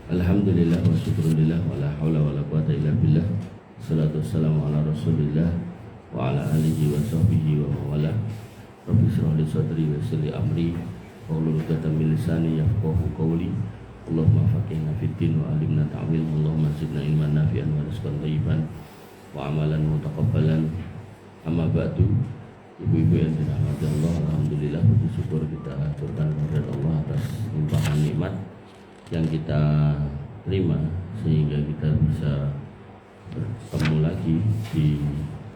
Alhamdulillah wa syukurillah wa la hawla wa la quwata illa billah. Salatu wassalamu ala rasulillah wa ala alihi wa sahbihi wa mawala. Rabbi shrah li sadri wa yassir li amri wahlul 'uqdatam min lisani yafqahu qawli. Allahumma faqihna fid din wa alimna ta'wil. Allahumma zidna ilman nafi'an wa rizqan thayyiban wa amalan mutaqabbalan. Amma ba'du. Ibu-ibu yang dirahmati Allah, alhamdulillah puji syukur kita haturkan kepada Allah atas limpahan nikmat yang kita terima sehingga kita bisa bertemu lagi di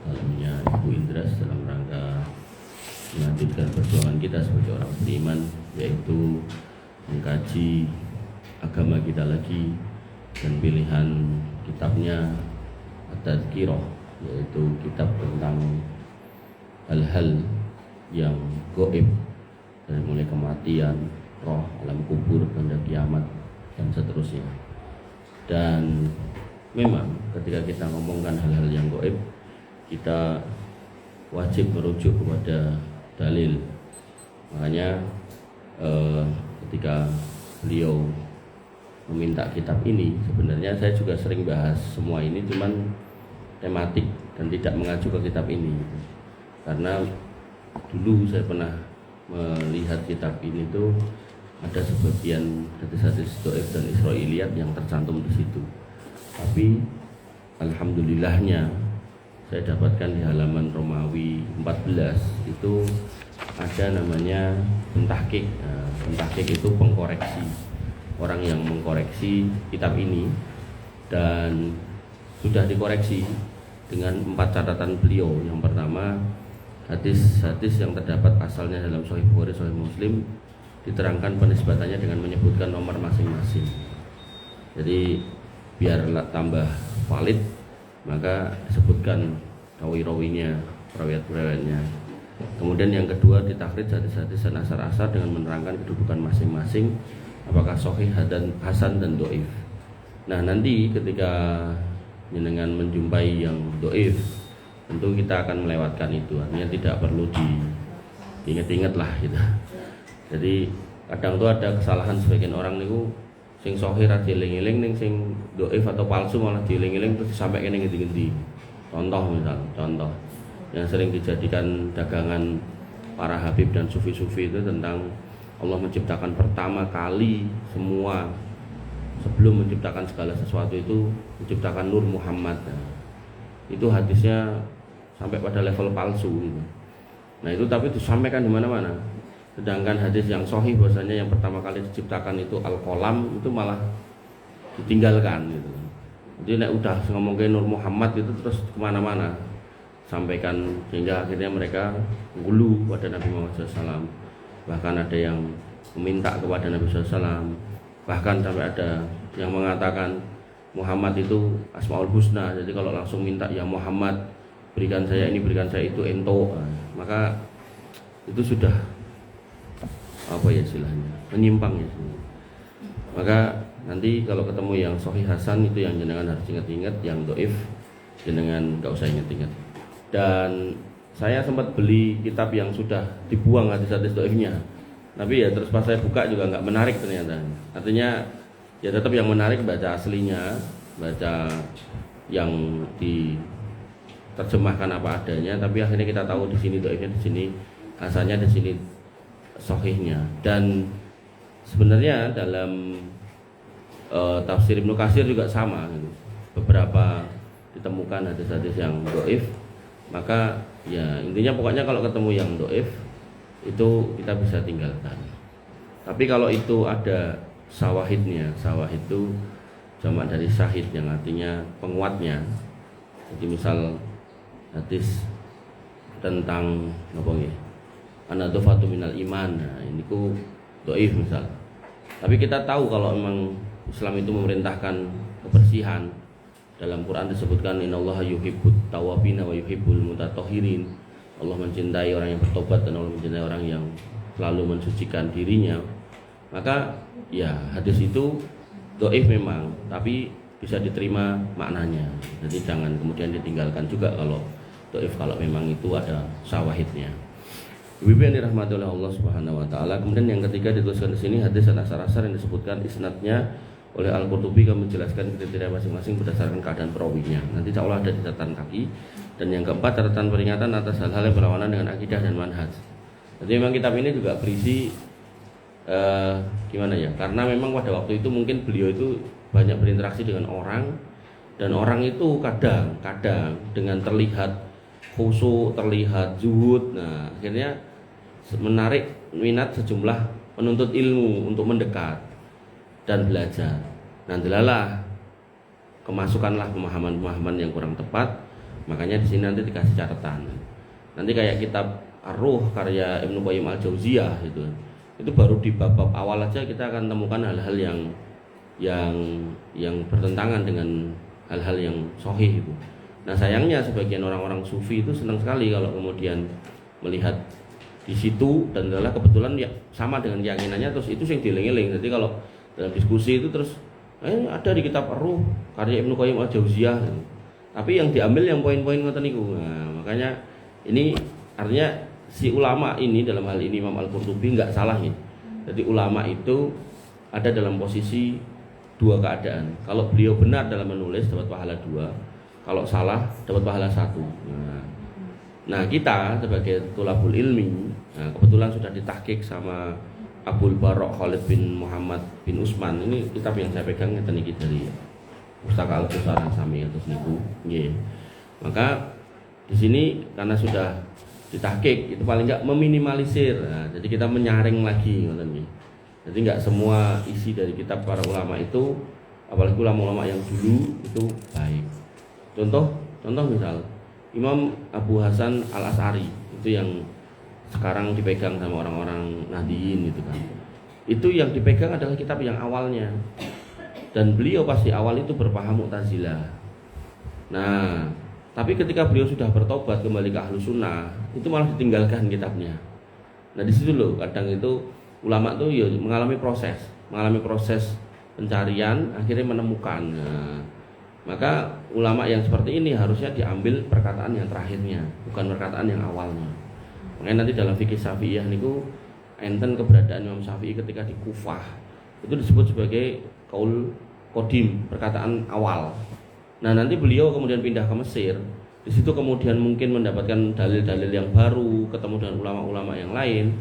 dalamnya Ibu Indras dalam rangka melanjutkan perjuangan kita sebagai orang beriman, yaitu mengkaji agama kita lagi dan pilihan kitabnya At-Tadhkirah, yaitu kitab tentang hal-hal yang gaib dari mulai kematian, roh, alam kubur, benda kiamat dan seterusnya. Dan memang ketika kita ngomongkan hal-hal yang gaib, kita wajib merujuk kepada dalil. Makanya ketika beliau meminta kitab ini, sebenarnya saya juga sering bahas semua ini, cuman tematik dan tidak mengacu ke kitab ini. Karena dulu saya pernah melihat kitab ini tuh ada sebagian hadis-hadis dhaif dan Israiliyat yang tercantum di situ. Tapi alhamdulillahnya saya dapatkan di halaman Romawi 14 itu ada namanya pentahqiq. Nah, pentahqiq itu pengkoreksi, orang yang mengkoreksi kitab ini, dan sudah dikoreksi dengan 4 catatan beliau. Yang pertama, hadis-hadis yang terdapat asalnya dalam Sahih Bukhari, Sahih Muslim diterangkan penisbatannya dengan menyebutkan nomor masing-masing. Jadi biar tambah valid, maka disebutkan rawi-rawinya, perawiat-perawiatnya. Kemudian yang kedua, ditakhrij hadis-hadis dan asar-asar dengan menerangkan kedudukan masing-masing, apakah sahih dan hasan dan dhaif. Nah, nanti ketika jenengan menjumpai yang dhaif, tentu kita akan melewatkan itu, artinya tidak perlu diingat-ingat lah gitu. Jadi kadang tuh ada kesalahan sebagian orang niku sing sahih ra dieling-eling, ning sing dhaif atau palsu malah dieling-eling terus sampai kene ngendi-ngendi. Contoh yang sering dijadikan dagangan para habib dan sufi-sufi itu tentang Allah menciptakan pertama kali semua, sebelum menciptakan segala sesuatu itu menciptakan Nur Muhammad. Itu hadisnya sampai pada level palsu gitu. Nah itu tapi disampaikan di mana-mana. Sedangkan hadis yang sahih bahwasanya yang pertama kali diciptakan itu Al-Qalam, itu malah ditinggalkan gitu. Jadi nek udah ngomongin Nur Muhammad itu terus kemana-mana sampaikan, sehingga akhirnya mereka ngulu pada Nabi Muhammad SAW. Bahkan ada yang meminta kepada Nabi SAW, bahkan sampai ada yang mengatakan Muhammad itu Asmaul Husna. Jadi kalau langsung minta ya Muhammad, berikan saya ini, berikan saya itu, ento, maka itu sudah apa ya istilahnya, menyimpang ya. Maka nanti kalau ketemu yang sahih hasan itu yang jenengan harus ingat-ingat, yang dhaif jenengan enggak usah ingat-ingat. Dan saya sempat beli kitab yang sudah dibuang hadis-hadis dhaifnya, tapi ya terus pas saya buka juga enggak menarik ternyata. Artinya ya tetap yang menarik baca aslinya, baca yang diterjemahkan apa adanya, tapi akhirnya kita tahu di sini dhaifnya, di sini hasannya, di sini sahihnya. Dan sebenarnya dalam tafsir Ibnu Katsir juga sama gitu. Beberapa ditemukan hadis-hadis yang dhaif, maka ya intinya pokoknya kalau ketemu yang dhaif itu kita bisa tinggalkan. Tapi kalau itu ada sawahidnya, sawah itu jamak dari syahid yang artinya penguatnya. Jadi misal hadis tentang apa nggih, an-nadhafatu minal iman, nah ini ku dhaif misal. Tapi kita tahu kalau memang Islam itu memerintahkan kebersihan. Dalam Quran disebutkan innallaha yuhibbut tawwabina wa yuhibbul mutatahhirin. Allah mencintai orang yang bertobat dan Allah mencintai orang yang selalu mensucikan dirinya. Maka ya hadis itu dhaif memang, tapi bisa diterima maknanya. Jadi jangan kemudian ditinggalkan juga kalau dhaif, kalau memang itu ada sawahidnya. Ibu yang dirahmati oleh Allah Subhanahu wa taala. Kemudian yang ketiga dituliskan di sini hadis dan asar-asar yang disebutkan isnadnya oleh Al-Qurtubi kami menjelaskan kriteria masing-masing berdasarkan keadaan perawinya. Nanti insya Allah ada di catatan kaki. Dan yang keempat, catatan peringatan atas hal-hal yang berlawanan dengan akidah dan manhaj. Jadi memang kitab ini juga berisi gimana ya? Karena memang pada waktu itu mungkin beliau itu banyak berinteraksi dengan orang, dan orang itu kadang dengan terlihat khusyuk, terlihat zuhud. Nah, akhirnya menarik minat sejumlah penuntut ilmu untuk mendekat dan belajar. Nah, delalah kemasukanlah pemahaman-pemahaman yang kurang tepat. Makanya di sini nanti dikasih catatan. Nanti kayak kitab Ar-Ruh karya Ibnu Qayyim Al-Jauziyah itu baru di bab-bab awal aja kita akan temukan hal-hal yang bertentangan dengan hal-hal yang sahih itu. Nah, sayangnya sebagian orang-orang sufi itu senang sekali kalau kemudian melihat di situ, dan adalah kebetulan ya sama dengan keyakinannya, terus itu yang dieling-eling. Jadi kalau dalam diskusi itu terus ada di kitab Ar-Ruh karya Ibnu Qayyim Al-Jauziyah, tapi yang diambil yang poin-poin ngoten niku. Nah, makanya ini artinya si ulama ini, dalam hal ini Imam Al-Qurtubi, nggak salah ya. Jadi ulama itu ada dalam posisi dua keadaan. Kalau beliau benar dalam menulis dapat pahala 2, kalau salah dapat pahala 1. Nah, kita sebagai tulabul ilmi, kebetulan sudah ditahqiq sama Abdul Barok Khalid bin Muhammad bin Usman. Ini kitab yang saya pegang ngeten iki dari Pustaka Al-Qusara Sami atau niku. Nggih. Maka di sini karena sudah ditahqiq, itu paling enggak meminimalisir. Nah, jadi kita menyaring lagi ngoten nggih. Jadi enggak semua isi dari kitab para ulama itu, apalagi ulama-ulama yang dulu itu baik. Contoh misal Imam Abu Hasan Al-Asy'ari itu yang sekarang dipegang sama orang-orang Nahdliyin gitu kan. Itu yang dipegang adalah kitab yang awalnya. Dan beliau pasti awal itu berpaham Mu'tazilah. Nah, tapi ketika beliau sudah bertobat kembali ke Ahlus Sunnah, itu malah ditinggalkan kitabnya. Nah, di situ loh kadang itu ulama tuh ya mengalami proses pencarian, akhirnya menemukan. Nah, maka ulama yang seperti ini harusnya diambil perkataan yang terakhirnya, bukan perkataan yang awalnya. Makanya nanti dalam fikih Syafi'iyah niku enten keberadaan Imam Syafi'i ketika di Kufah itu disebut sebagai qaul qadim, perkataan awal. Nah, nanti beliau kemudian pindah ke Mesir. Di situ kemudian mungkin mendapatkan dalil-dalil yang baru, ketemu dengan ulama-ulama yang lain.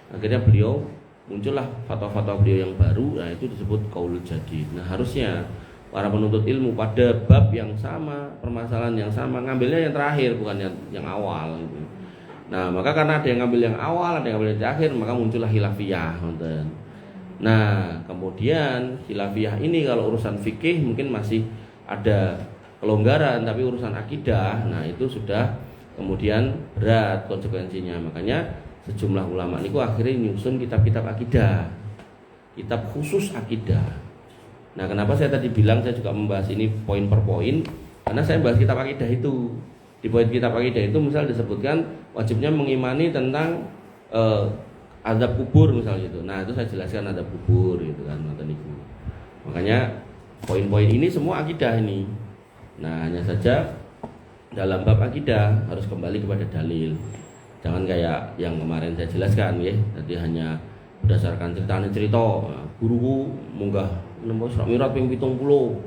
Akhirnya beliau muncullah fatwa-fatwa beliau yang baru. Nah, itu disebut qaul jadid. Nah, harusnya para penuntut ilmu pada bab yang sama, permasalahan yang sama, ngambilnya yang terakhir bukan yang awal gitu. Nah, maka karena ada yang ngambil yang awal, ada yang ngambil yang terakhir, maka muncullah khilafiyah. Nah, kemudian khilafiyah ini kalau urusan fikih mungkin masih ada kelonggaran, tapi urusan akidah, nah itu sudah kemudian berat konsekuensinya. Makanya sejumlah ulama niku akhirnya nyusun kitab-kitab akidah, kitab khusus akidah. Nah, kenapa saya tadi bilang saya juga membahas ini poin per poin? Karena saya bahas kitab akidah itu. Di poin kitab akidah itu misal disebutkan wajibnya mengimani tentang azab kubur misalnya itu. Nah, itu saya jelaskan azab kubur gitu kan, makanya poin-poin ini semua akidah ini. Nah, hanya saja dalam bab akidah harus kembali kepada dalil. Jangan kayak yang kemarin saya jelaskan ya. Jadi hanya berdasarkan cerita guruku munggah nembus Isra Mi'raj ping 70.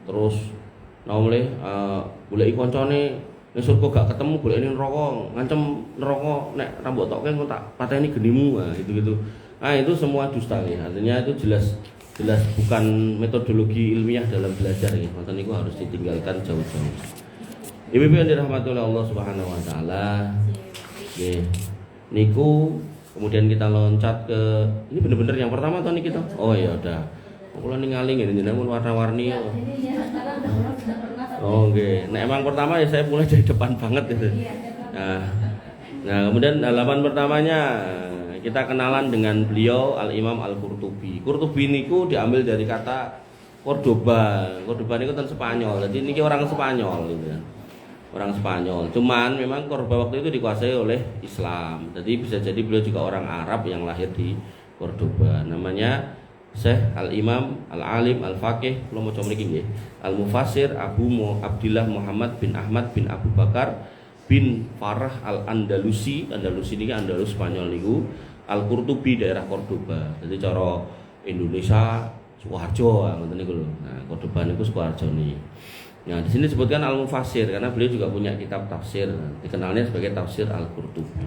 Terus naumle goleki kancane ning surga gak ketemu, golekne neraka, ngancem neraka nek rambut toke engko tak pateni genimu. Nah, gitu-gitu. Nah, itu semua dusta ya. Artinya itu jelas bukan metodologi ilmiah dalam belajar ya. Maka niku harus ditinggalkan jauh-jauh. Ibu-ibu yang dirahmati oleh Allah Subhanahu wa taala. Nggih. Niku kemudian kita loncat ke ini bener-bener yang pertama atau nih kita? Oh ya udah. Kula ningali ngene jenengan warna-warni. Oh nggih. Nek emang pertama ya saya mulai dari depan banget gitu. Nah, kemudian halaman pertamanya kita kenalan dengan beliau Al-Imam Al-Qurtubi. Qurtubi niku diambil dari kata Cordoba. Cordoba niku kan Spanyol. Jadi niki orang Spanyol gitu ya. Orang Spanyol. Cuman memang Cordoba waktu itu dikuasai oleh Islam. Jadi bisa jadi beliau juga orang Arab yang lahir di Cordoba. Namanya Syekh Al-Imam Al-Alim Al-Faqih, kula maca mriki nggih. Al-Mufassir Abdullah Muhammad bin Ahmad bin Abu Bakar bin Farah Al-Andalusi. Andalusi niki Andalus Spanyol niku. Al-Qurtubi daerah Cordoba. Jadi cara Indonesia Sukoharjo ngoten niku lho. Nah, Kordoba niku Sukoharjo nih. Nah, di sini disebutkan Al-Mufassir karena beliau juga punya kitab tafsir, dikenalnya sebagai Tafsir Al-Qurtubi.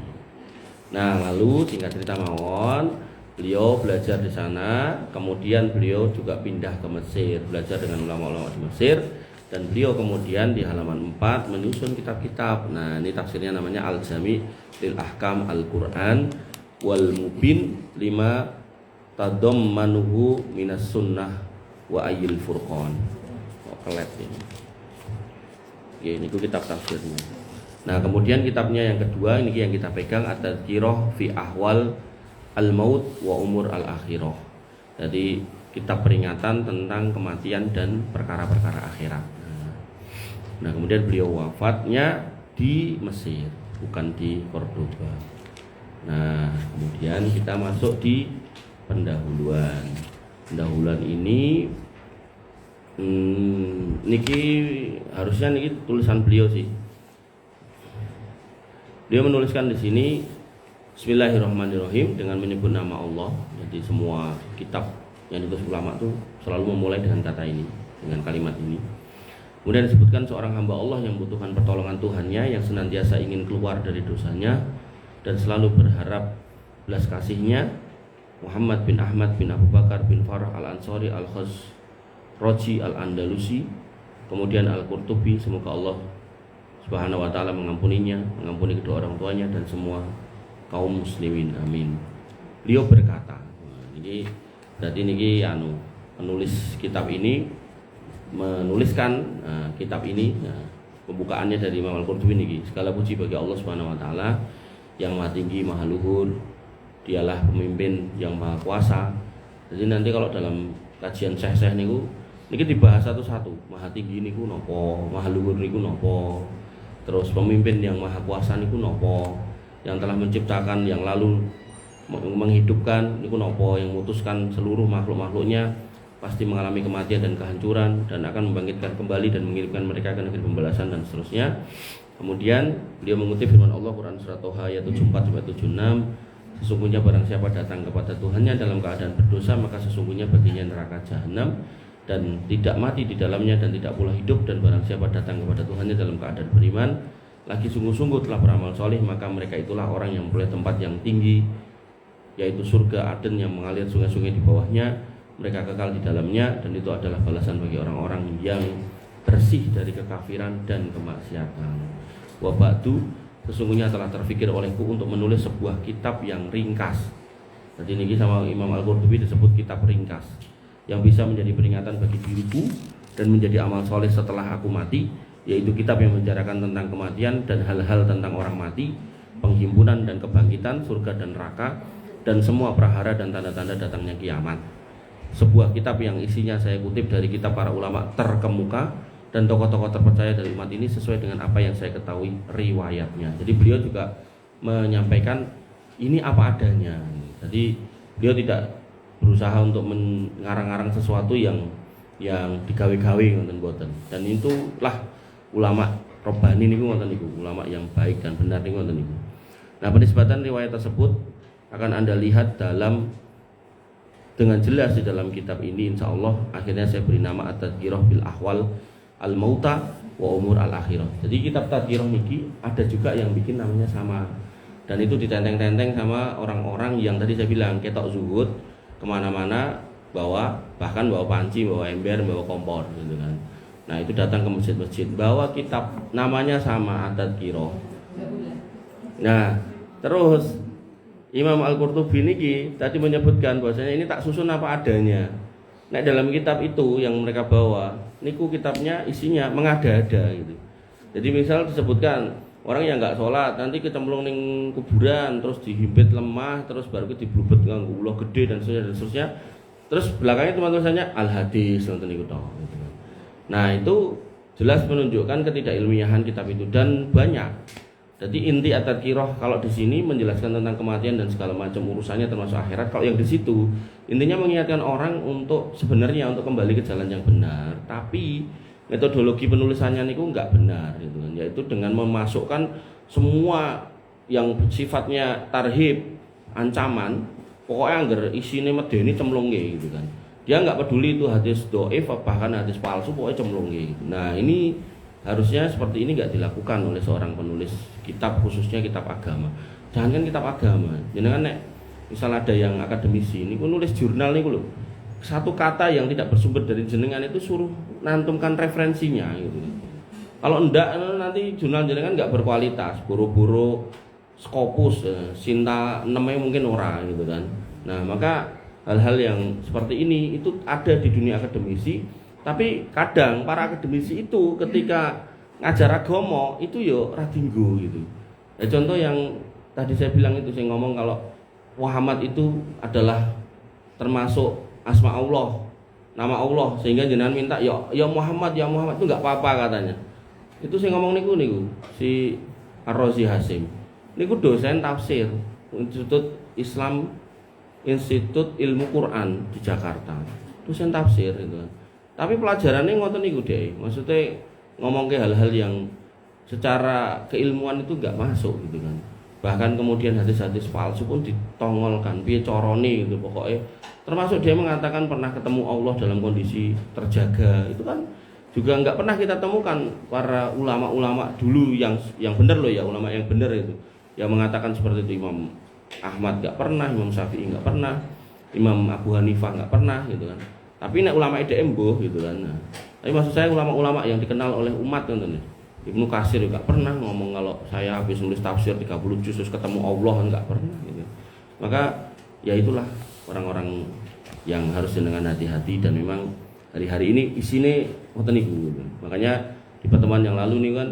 Nah, lalu singkat cerita mawon, beliau belajar di sana, kemudian beliau juga pindah ke Mesir, belajar dengan ulama-ulama di Mesir, dan beliau kemudian di halaman 4 menyusun kitab-kitab. Nah, ini tafsirnya namanya Al-Jami' lil Ahkam Al-Qur'an wal Mubin lima tadammanuhu minas sunnah wa ayyil furqan. Kelet ini. Oke, ini kitab tafsirnya. Nah, kemudian kitabnya yang kedua ini yang kita pegang, At-Tadhkirah fi Ahwal Al-Maut wa Umur Al-Akhirah. Jadi kitab peringatan tentang kematian dan perkara-perkara akhirat. Nah, kemudian beliau wafatnya di Mesir, bukan di Cordoba. Nah, kemudian kita masuk di pendahuluan. Pendahuluan ini niki harusnya niki tulisan beliau sih. Dia menuliskan di sini Bismillahirrahmanirrahim dengan menyebut nama Allah. Jadi semua kitab yang ditulis ulama itu selalu memulai dengan kata ini, dengan kalimat ini. Kemudian disebutkan seorang hamba Allah yang membutuhkan pertolongan Tuhannya, yang senantiasa ingin keluar dari dosanya dan selalu berharap belas kasihnya, Muhammad bin Ahmad bin Abu Bakar bin Farah al-Ansari al-Khazraji al-Andalusi, kemudian Al-Qurtubi, semoga Allah Subhanahu wa ta'ala mengampuninya, mengampuni kedua orang tuanya dan semua kaum muslimin, amin. Beliau berkata, ini berarti niki penulis kitab ini menuliskan kitab ini. Pembukaannya dari Imam Al-Qurtubi niki, segala puji bagi Allah Subhanahu wa ta'ala yang maha tinggi, maha luhur. Dialah pemimpin yang maha kuasa. Jadi nanti kalau dalam kajian syekh-syekh niku niki dibahas satu-satu. Maha tinggi niku nopo, maha luhur niku nopo. Terus pemimpin yang maha kuasa niku nopo, yang telah menciptakan, yang lalu menghidupkan niku nopo, yang memutuskan seluruh makhluk-makhluknya pasti mengalami kematian dan kehancuran dan akan membangkitkan kembali dan mengirimkan mereka ke negeri pembalasan dan seterusnya. Kemudian beliau mengutip firman Allah Quran surat Toha ayat 74-76, sesungguhnya barang siapa datang kepada Tuhannya dalam keadaan berdosa, maka sesungguhnya baginya neraka jahanam dan tidak mati di dalamnya dan tidak pula hidup. Dan barang siapa datang kepada Tuhannya dalam keadaan beriman, lagi sungguh-sungguh telah beramal soleh, maka mereka itulah orang yang memperoleh tempat yang tinggi, yaitu surga Aden yang mengalir sungai-sungai di bawahnya. Mereka kekal di dalamnya dan itu adalah balasan bagi orang-orang yang bersih dari kekafiran dan kemaksiatan. Wa ba'du, sesungguhnya telah terfikir olehku untuk menulis sebuah kitab yang ringkas. Jadi ini sama Imam Al-Qurtubi disebut kitab ringkas, yang bisa menjadi peringatan bagi diriku dan menjadi amal soleh setelah aku mati, yaitu kitab yang membicarakan tentang kematian dan hal-hal tentang orang mati, penghimpunan dan kebangkitan, surga dan neraka, dan semua prahara dan tanda-tanda datangnya kiamat. Sebuah kitab yang isinya saya kutip dari kitab para ulama terkemuka dan tokoh-tokoh terpercaya dari umat ini sesuai dengan apa yang saya ketahui riwayatnya. Jadi beliau juga menyampaikan ini apa adanya. Jadi beliau tidak berusaha untuk mengarang-arang sesuatu yang digawe-gawe ngoten boten. Dan itulah ulama Rabbani niku ngoten niku, ulama yang baik dan benar niku ngoten niku. Nah, penisbatan riwayat tersebut akan Anda lihat dengan jelas di dalam kitab ini, insya Allah. Akhirnya saya beri nama At-Tadhkirah bil Ahwal Al-Mauta wa Umur Al-Akhirah. Jadi kitab Tadhkirah niki ada juga yang bikin namanya sama, dan itu ditenteng-tenteng sama orang-orang yang tadi saya bilang ketok zuhud, kemana-mana bahkan bawa panci, bawa ember, bawa kompor gitu kan. Nah, itu datang ke masjid-masjid bawa kitab namanya sama At-Tadhkirah. Nah, terus Imam Al-Qurtubi niki tadi menyebutkan bahwasanya ini tak susun apa adanya. Nah, dalam kitab itu yang mereka bawa niku kitabnya isinya mengada-ada gitu. Jadi misal disebutkan orang yang nggak sholat nanti kecemplung ning kuburan, terus dihimpit lemah, terus baru diblubet nganggo ulah gede dan seterusnya. Terus belakangnya tulisannya al-hadis nonton niku toh. Nah, itu jelas menunjukkan ketidakilmiahan kitab itu dan banyak. Jadi inti At-Tadhkirah kalau di sini menjelaskan tentang kematian dan segala macam urusannya termasuk akhirat. Kalau yang di situ intinya mengingatkan orang untuk sebenarnya untuk kembali ke jalan yang benar. Tapi metodologi penulisannya niku enggak benar gitu kan. Yaitu dengan memasukkan semua yang sifatnya tarhib, ancaman, pokoknya anggar isine medeni cemplungke gitu kan. Dia nggak peduli itu hadis dhaif bahkan hadis palsu, pokoknya cemplung gitu. Nah, ini harusnya seperti ini nggak dilakukan oleh seorang penulis kitab, khususnya kitab agama. Jangan kan kitab agama, jangan nek misal ada yang akademisi ini nulis jurnal nih loh, satu kata yang tidak bersumber dari jenengan itu suruh nantumkan referensinya gitu. Kalau enggak nanti jurnal jenengan nggak berkualitas, boro-boro Scopus, Sinta 6 mungkin ora gitu kan. Nah, maka hal-hal yang seperti ini itu ada di dunia akademisi, tapi kadang para akademisi itu ketika ngajar agama itu yo ra dinggo gitu. Contoh yang tadi saya bilang itu, saya ngomong kalau Muhammad itu adalah termasuk asma Allah, nama Allah, sehingga jenengan minta ya Muhammad itu nggak apa-apa katanya. Itu saya ngomong niku si Ar-Razi Hasim. Niku dosen tafsir Institut Ilmu Quran di Jakarta. Dosen tafsir itu kan. Tapi pelajarannya ngoten niku deh. Maksudnya ngomong ke hal-hal yang secara keilmuan itu enggak masuk gitu kan. Bahkan kemudian hadis-hadis palsu pun ditongolkan piye carane gitu pokoknya. Termasuk dia mengatakan pernah ketemu Allah dalam kondisi terjaga. Itu kan juga enggak pernah kita temukan para ulama-ulama dulu yang benar loh ya, ulama yang benar itu. Yang mengatakan seperti itu Imam Ahmad enggak pernah, Imam Syafi'i enggak pernah, Imam Abu Hanifah enggak pernah gitu kan. Tapi nek ulama IDM gitu kan. Nah, tapi maksud saya ulama-ulama yang dikenal oleh umat kan. Ibnu Katsir juga pernah ngomong kalau saya habis nulis tafsir 30 juz ketemu Allah, enggak pernah gitu. Maka ya itulah orang-orang yang harus dengan hati-hati, dan memang hari-hari ini isine ngoten niku gitu. Makanya di pertemuan yang lalu nih kan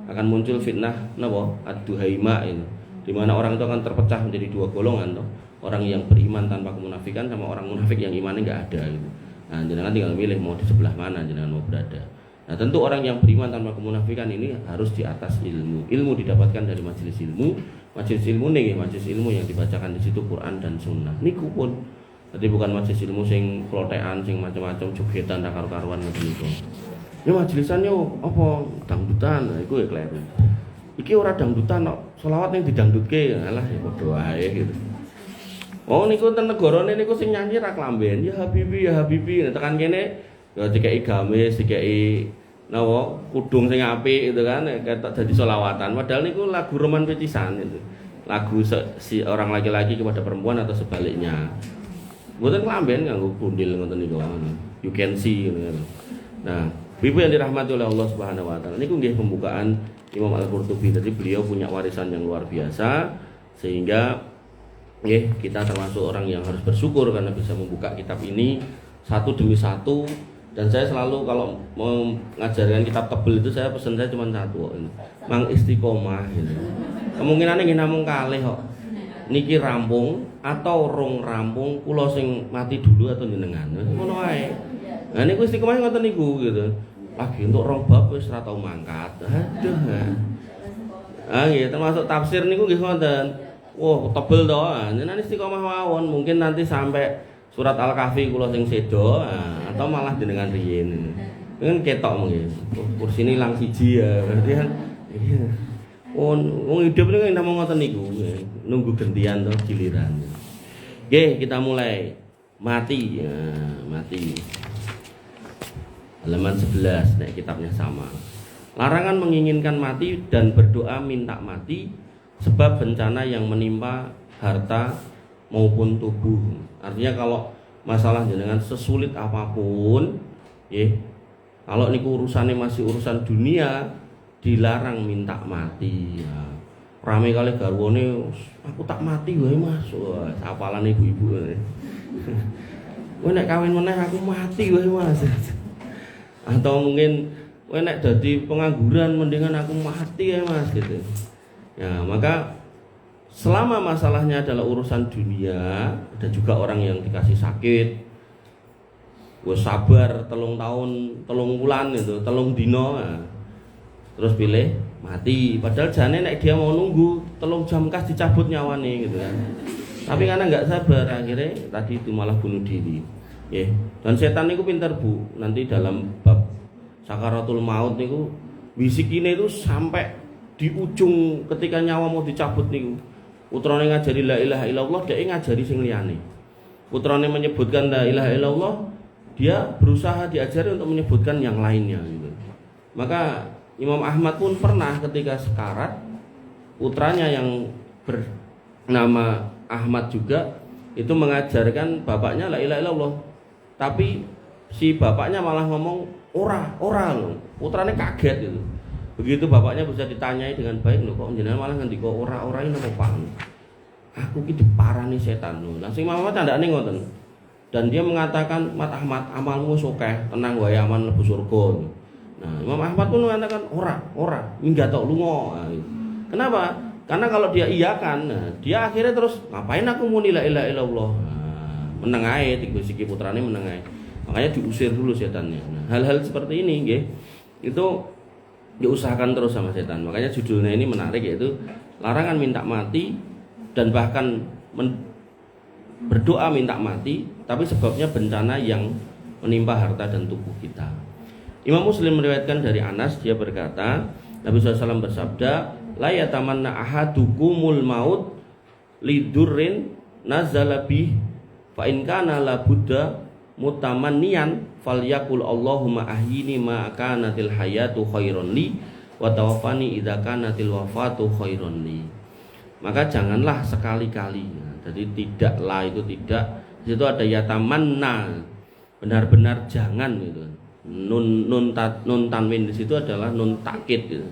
akan muncul fitnah napa ad-duhaima ini, di mana orang itu akan terpecah menjadi dua golongan toh. Orang yang beriman tanpa kemunafikan sama orang munafik yang imannya enggak ada gitu. Nah, jenengan tinggal milih mau di sebelah mana jenengan mau berada. Nah, tentu orang yang beriman tanpa kemunafikan ini harus di atas ilmu. Ilmu didapatkan dari majelis ilmu. Majelis ilmu nih, majelis ilmu yang dibacakan di situ Quran dan Sunnah. Niku pun, jadi bukan majelis ilmu sing klotekan, sing macam-macam jogetan tak karu-karuan ngoten niku. Ya majelisan yo apa dangdutan, nah iku ya kleru. Iki ora dangdutan kok, selawat ning didangdutke, alah ya padha wae gitu. Oh niku ten negarane niku sing nyanyi ra klamben, ya Habibi, nah, tekan kene ya dikeki gamis, dikeki nawa kudung sing apik gitu kan, ketok dadi selawatan. Padahal niku lagu roman pecisan itu. Lagu si orang laki-laki kepada perempuan atau sebaliknya. Mboten klamben nganggo kundil ngoten niku. You can see gitu kan. Nah, Ibu yang dirahmati oleh Allah Subhanahu wa taala. Niku nggih pembukaan Imam Al-Qurtubi. Jadi beliau punya warisan yang luar biasa, sehingga kita termasuk orang yang harus bersyukur karena bisa membuka kitab ini satu demi satu. Dan saya selalu kalau mengajarkan kitab tebel itu saya pesan saya cuma satu kok, Mang istiqomah gitu. Kemungkinannya nggih namung kalih kok. Niki rampung atau rong rampung, kula sing mati dulu atau jenengan. Ngono wae. Nah niku istiqomah ngoten niku gitu. Lagi untuk rong bab wis ora tau mangkat. Aduh. Ah nggih termasuk tafsir niku nggih ngoten. Wah, tebel to. Jenengan istiqomah mawon, mungkin nanti sampai surat Al-Kahfi kula sing sedo, atau malah jenengan riyin. Kan ketok mungkin. Kursine ilang siji ya, berarti kan iya. Wong hidup niku namung ngoten niku, nunggu gantian to giliran. Nggih, kita mulai. Mati. Ya, mati. Halaman 11, nek kitabnya sama. Larangan menginginkan mati dan berdoa minta mati sebab bencana yang menimpa harta maupun tubuh. Artinya kalau masalah jenengan sesulit apapun, kalau niku urusannya masih urusan dunia, dilarang minta mati. Ya. Rame kali garwane, aku tak mati wae Mas. Wah, sapalan ibu-ibu. Kowe nek kawin meneh aku mati wae Mas. Atau mungkin kowe nek dadi pengangguran mendingan aku mati ya Mas gitu. Ya, maka selama masalahnya adalah urusan dunia, ada juga orang yang dikasih sakit, gue sabar 3 tahun, 3 bulan itu, 3 dino, nah. Terus pilih mati. Padahal jane nek dia mau nunggu 3 jam kas dicabut nyawane gitu kan. Tapi karena nggak sabar akhirnya tadi itu malah bunuh diri. Dan setan niku pintar Bu. Nanti dalam bab sakaratul maut niku bisikine itu sampai di ujung ketika nyawa mau dicabut niku. Putrane ngajari la ilaha illallah, dhek ngajari sing liyane. Putrane menyebutkan la ilaha illallah, dia berusaha diajari untuk menyebutkan yang lainnya gitu. Maka Imam Ahmad pun pernah ketika sekarat, putranya yang bernama Ahmad juga itu mengajarkan bapaknya la ilaha illallah. Tapi si bapaknya malah ngomong ora loh. Putranya kaget gitu. Begitu bapaknya bisa ditanyai dengan baik, loh kok jenengan malah ngendika ora ini apa Pak? Aku ki diparani setan lho. Langsung Imam Ahmad tandane ngoten. Dan dia mengatakan, "Mat Ahmad, amalmu wis akeh, tenang wae aman mlebu surga." Nah, Imam Ahmad pun mengatakan ora, minggat tok lunga. Nah, kenapa? Karena kalau dia iyakan, nah, dia akhirnya terus ngapain aku muni la ilaha illallah. Nah, meneng ae siki putrane meneng ae. Makanya diusir dulu setannya. Nah, hal-hal seperti ini nggih itu diusahakan terus sama setan. Makanya judulnya ini menarik, yaitu larangan minta mati dan bahkan berdoa minta mati, tapi sebabnya bencana yang menimpa harta dan tubuh kita. Imam Muslim meriwayatkan dari Anas, dia berkata, Nabi SAW bersabda, la yatamanna ahadukumul maut lidurrin nazala bih fa in kana la budda mutamanniyan falyakul Allahumma ahyini ma kanatil hayatu khairon li wa tawaffani idza kanatil wafatu khairon li. Maka janganlah sekali-kali. Nah, jadi tidaklah itu tidak. Di situ ada yatamanna. Benar-benar jangan gitu. Nun tanwin di situ adalah nun takkid gitu.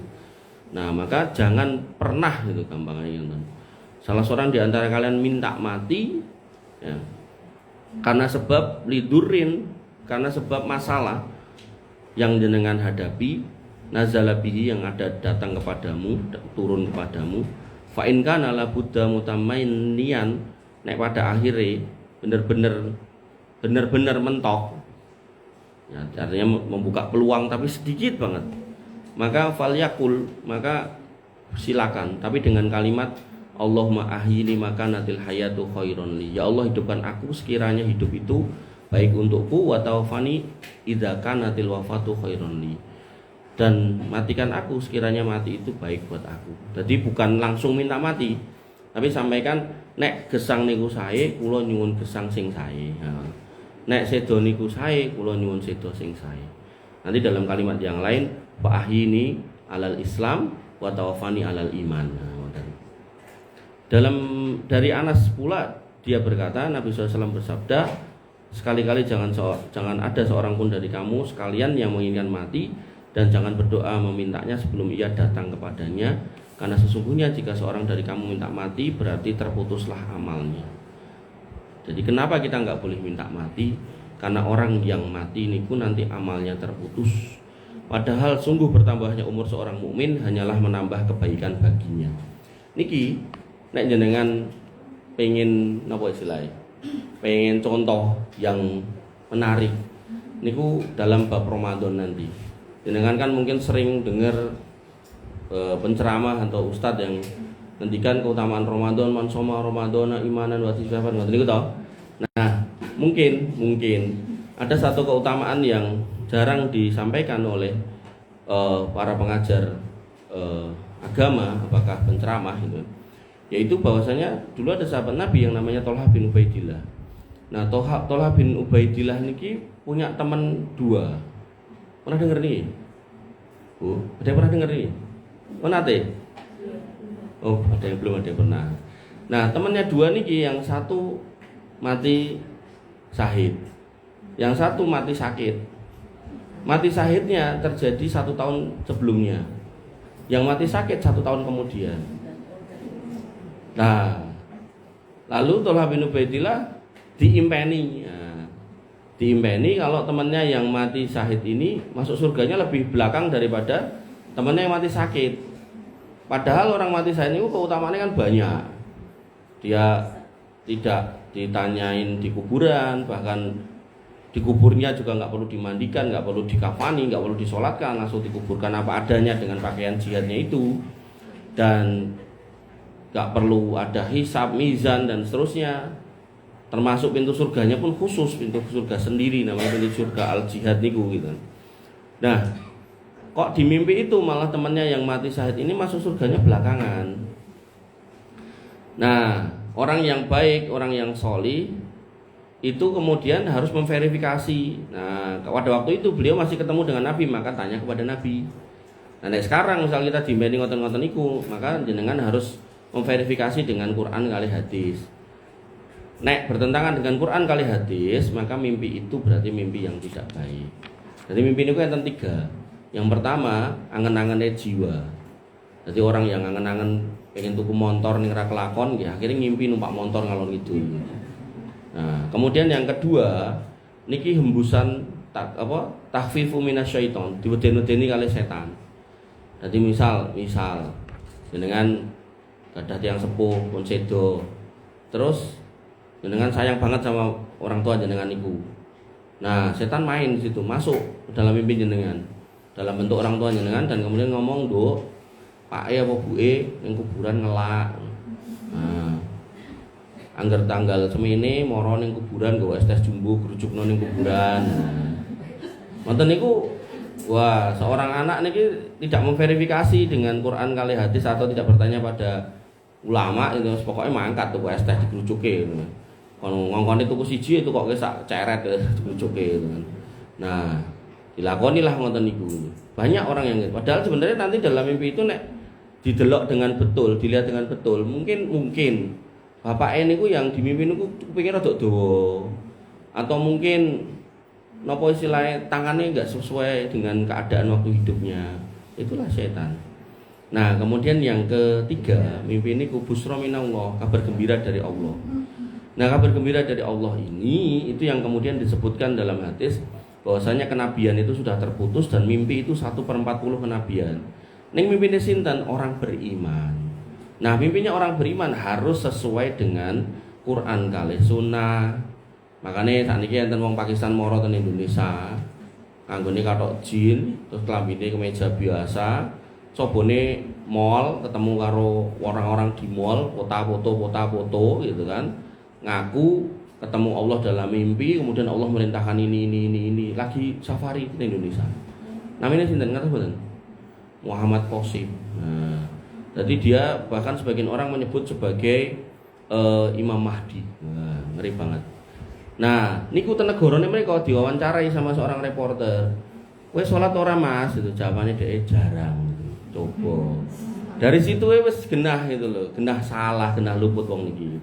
Nah, maka jangan pernah gitu gampangnya gitu. Salah seorang di antara kalian minta mati ya, karena sebab lidurin, karena sebab masalah yang jenengan hadapi, nazalabihi yang ada datang kepadamu, turun kepadamu. Fa in kana la budda mutamainian, nek pada akhirnya bener-bener mentok. Ya, artinya membuka peluang tapi sedikit banget. Maka falyakul, maka silakan, tapi dengan kalimat Allahumma ahyini makanatil hayatu khairon li. Ya Allah, hidupkan aku sekiranya hidup itu baik untukku, wa tawaffani idza kanatil wafatu khairon li. Dan matikan aku sekiranya mati itu baik buat aku. Jadi bukan langsung minta mati, tapi sampaikan nek gesang niku sae kula nyuwun gesang sing sae. Nek sedo niku sae kula nyuwun sedo sing sae. Nanti dalam kalimat yang lain fa ahyini alal Islam wa tawaffani alal iman. Dari Anas pula dia berkata, Nabi SAW bersabda, sekali-kali jangan ada seorang pun dari kamu sekalian yang menginginkan mati, dan jangan berdoa memintanya sebelum ia datang kepadanya, karena sesungguhnya jika seorang dari kamu minta mati berarti terputuslah amalnya. Jadi kenapa kita nggak boleh minta mati? Karena orang yang mati niku nanti amalnya terputus. Padahal sungguh bertambahnya umur seorang mukmin hanyalah menambah kebaikan baginya. Niki nek jenengan pengen napa istilahnya? Pengen contoh yang menarik niku dalam bab Ramadan nanti. Jenengan kan mungkin sering dengar penceramah atau ustadz yang ngendikan keutamaan Ramadan, man shoma Ramadana imanan wa ihtisaban, ngoten niku to. Nah, mungkin ada satu keutamaan yang jarang disampaikan oleh para pengajar agama, apakah penceramah gitu. Yaitu bahwasanya dulu ada sahabat Nabi yang namanya Thalhah bin Ubaidillah. Nah, Thalhah bin Ubaidillah niki punya teman dua. Pernah dengar nih? Oh, ada yang pernah dengar nih? Oh, nate? Oh, ada yang belum, ada yang pernah. Nah, temannya dua niki, yang satu mati syahid, yang satu mati sakit. Mati syahidnya terjadi 1 tahun sebelumnya, yang mati sakit 1 tahun kemudian. Nah, lalu Thalhah bin Ubaidillah diimpeni. Diimpeni kalau temannya yang mati syahid ini masuk surganya lebih belakang daripada temannya yang mati sakit. Padahal orang mati syahid itu keutamaannya kan banyak. Dia tidak ditanyain di kuburan, bahkan di kuburnya juga nggak perlu dimandikan, nggak perlu dikafani, nggak perlu disolatkan, langsung dikuburkan apa adanya dengan pakaian jihadnya itu, dan nggak perlu ada hisab, mizan dan seterusnya. Termasuk pintu surganya pun khusus, pintu surga sendiri namanya pintu surga al-jihad niku gitu. Nah, kok di mimpi itu malah temannya yang mati syahid ini masuk surganya belakangan. Nah, orang yang baik, orang yang sholi itu kemudian harus memverifikasi. Nah, pada waktu itu beliau masih ketemu dengan Nabi, maka tanya kepada Nabi. Nah, sekarang misal kita dimbeni ngoten-ngoten iku, maka jenengan harus memverifikasi dengan Quran kali hadis. Nek bertentangan dengan Quran kali hadis, maka mimpi itu berarti mimpi yang tidak baik. Jadi mimpi ini enten 3. Yang pertama, angen-angennya jiwa. Jadi orang yang angen-angen pengen tuku motor ning ra kelakon, ya akhirnya ngimpi numpak motor ngalor gitu. Nah, kemudian yang kedua, niki hembusan tahfifu minasyaiton, diweden-wedeni kali setan. Jadi misal jenengan gadah tiyang sepuh pun sedo. Terus jenengan sayang banget sama orang tua jenengan niku. Nah, setan main di situ, masuk dalam mimpi jenengan. Dalam bentuk orang tua jenengan dan kemudian ngomong, "Nduk, Pak apa Bu ning kuburan ngelak." Nah, angger tanggal semene moro ning kuburan nggo es tes jumbo grujukno ning kuburan. Wonten niku wah, seorang anak niki tidak memverifikasi dengan Quran kali hadis atau tidak bertanya pada ulama itu pokoknya mangkat tuh es teh digrujuke gitu. Kalau ngongkon itu siji itu kok sak ceret digrujuke gitu kan. Nah, dilakonilah ngoten niku. Banyak orang yang gitu. Padahal sebenarnya nanti dalam mimpi itu nek didelok dengan betul, dilihat dengan betul, mungkin bapak niku yang di mimpi niku kepikir rada dawa. Atau mungkin napa istilahnya tangannya enggak sesuai dengan keadaan waktu hidupnya. Itulah setan. Nah, kemudian yang ketiga, mimpi ini busra minallah, kabar gembira dari Allah. Nah, kabar gembira dari Allah ini itu yang kemudian disebutkan dalam hadis bahwasanya kenabian itu sudah terputus dan mimpi itu 1/40 kenabian. Ning mimpine sinten? Orang beriman. Nah, mimpinya orang beriman harus sesuai dengan Quran kali sunnah. Makanya sakniki enten wong Pakistan moro ten Indonesia. Anggone kathok jin, terus klambine kemeja biasa. Sobone mall ketemu karo orang-orang di mall, foto gitu kan. Ngaku ketemu Allah dalam mimpi, kemudian Allah merintahkan ini lagi safari di Indonesia. Namanya sinten ngerti mboten? Muhammad Qasim. Nah, jadi dia bahkan sebagian orang menyebut sebagai Imam Mahdi. Nah, ngeri banget. Nah, niku ten negarane mereka diwawancarai sama seorang reporter. Kowe salat ora Mas? Itu jawabannya dhek jarang. Coba. Dari situ wis genah itu loh, genah salah, genah luput wong niki.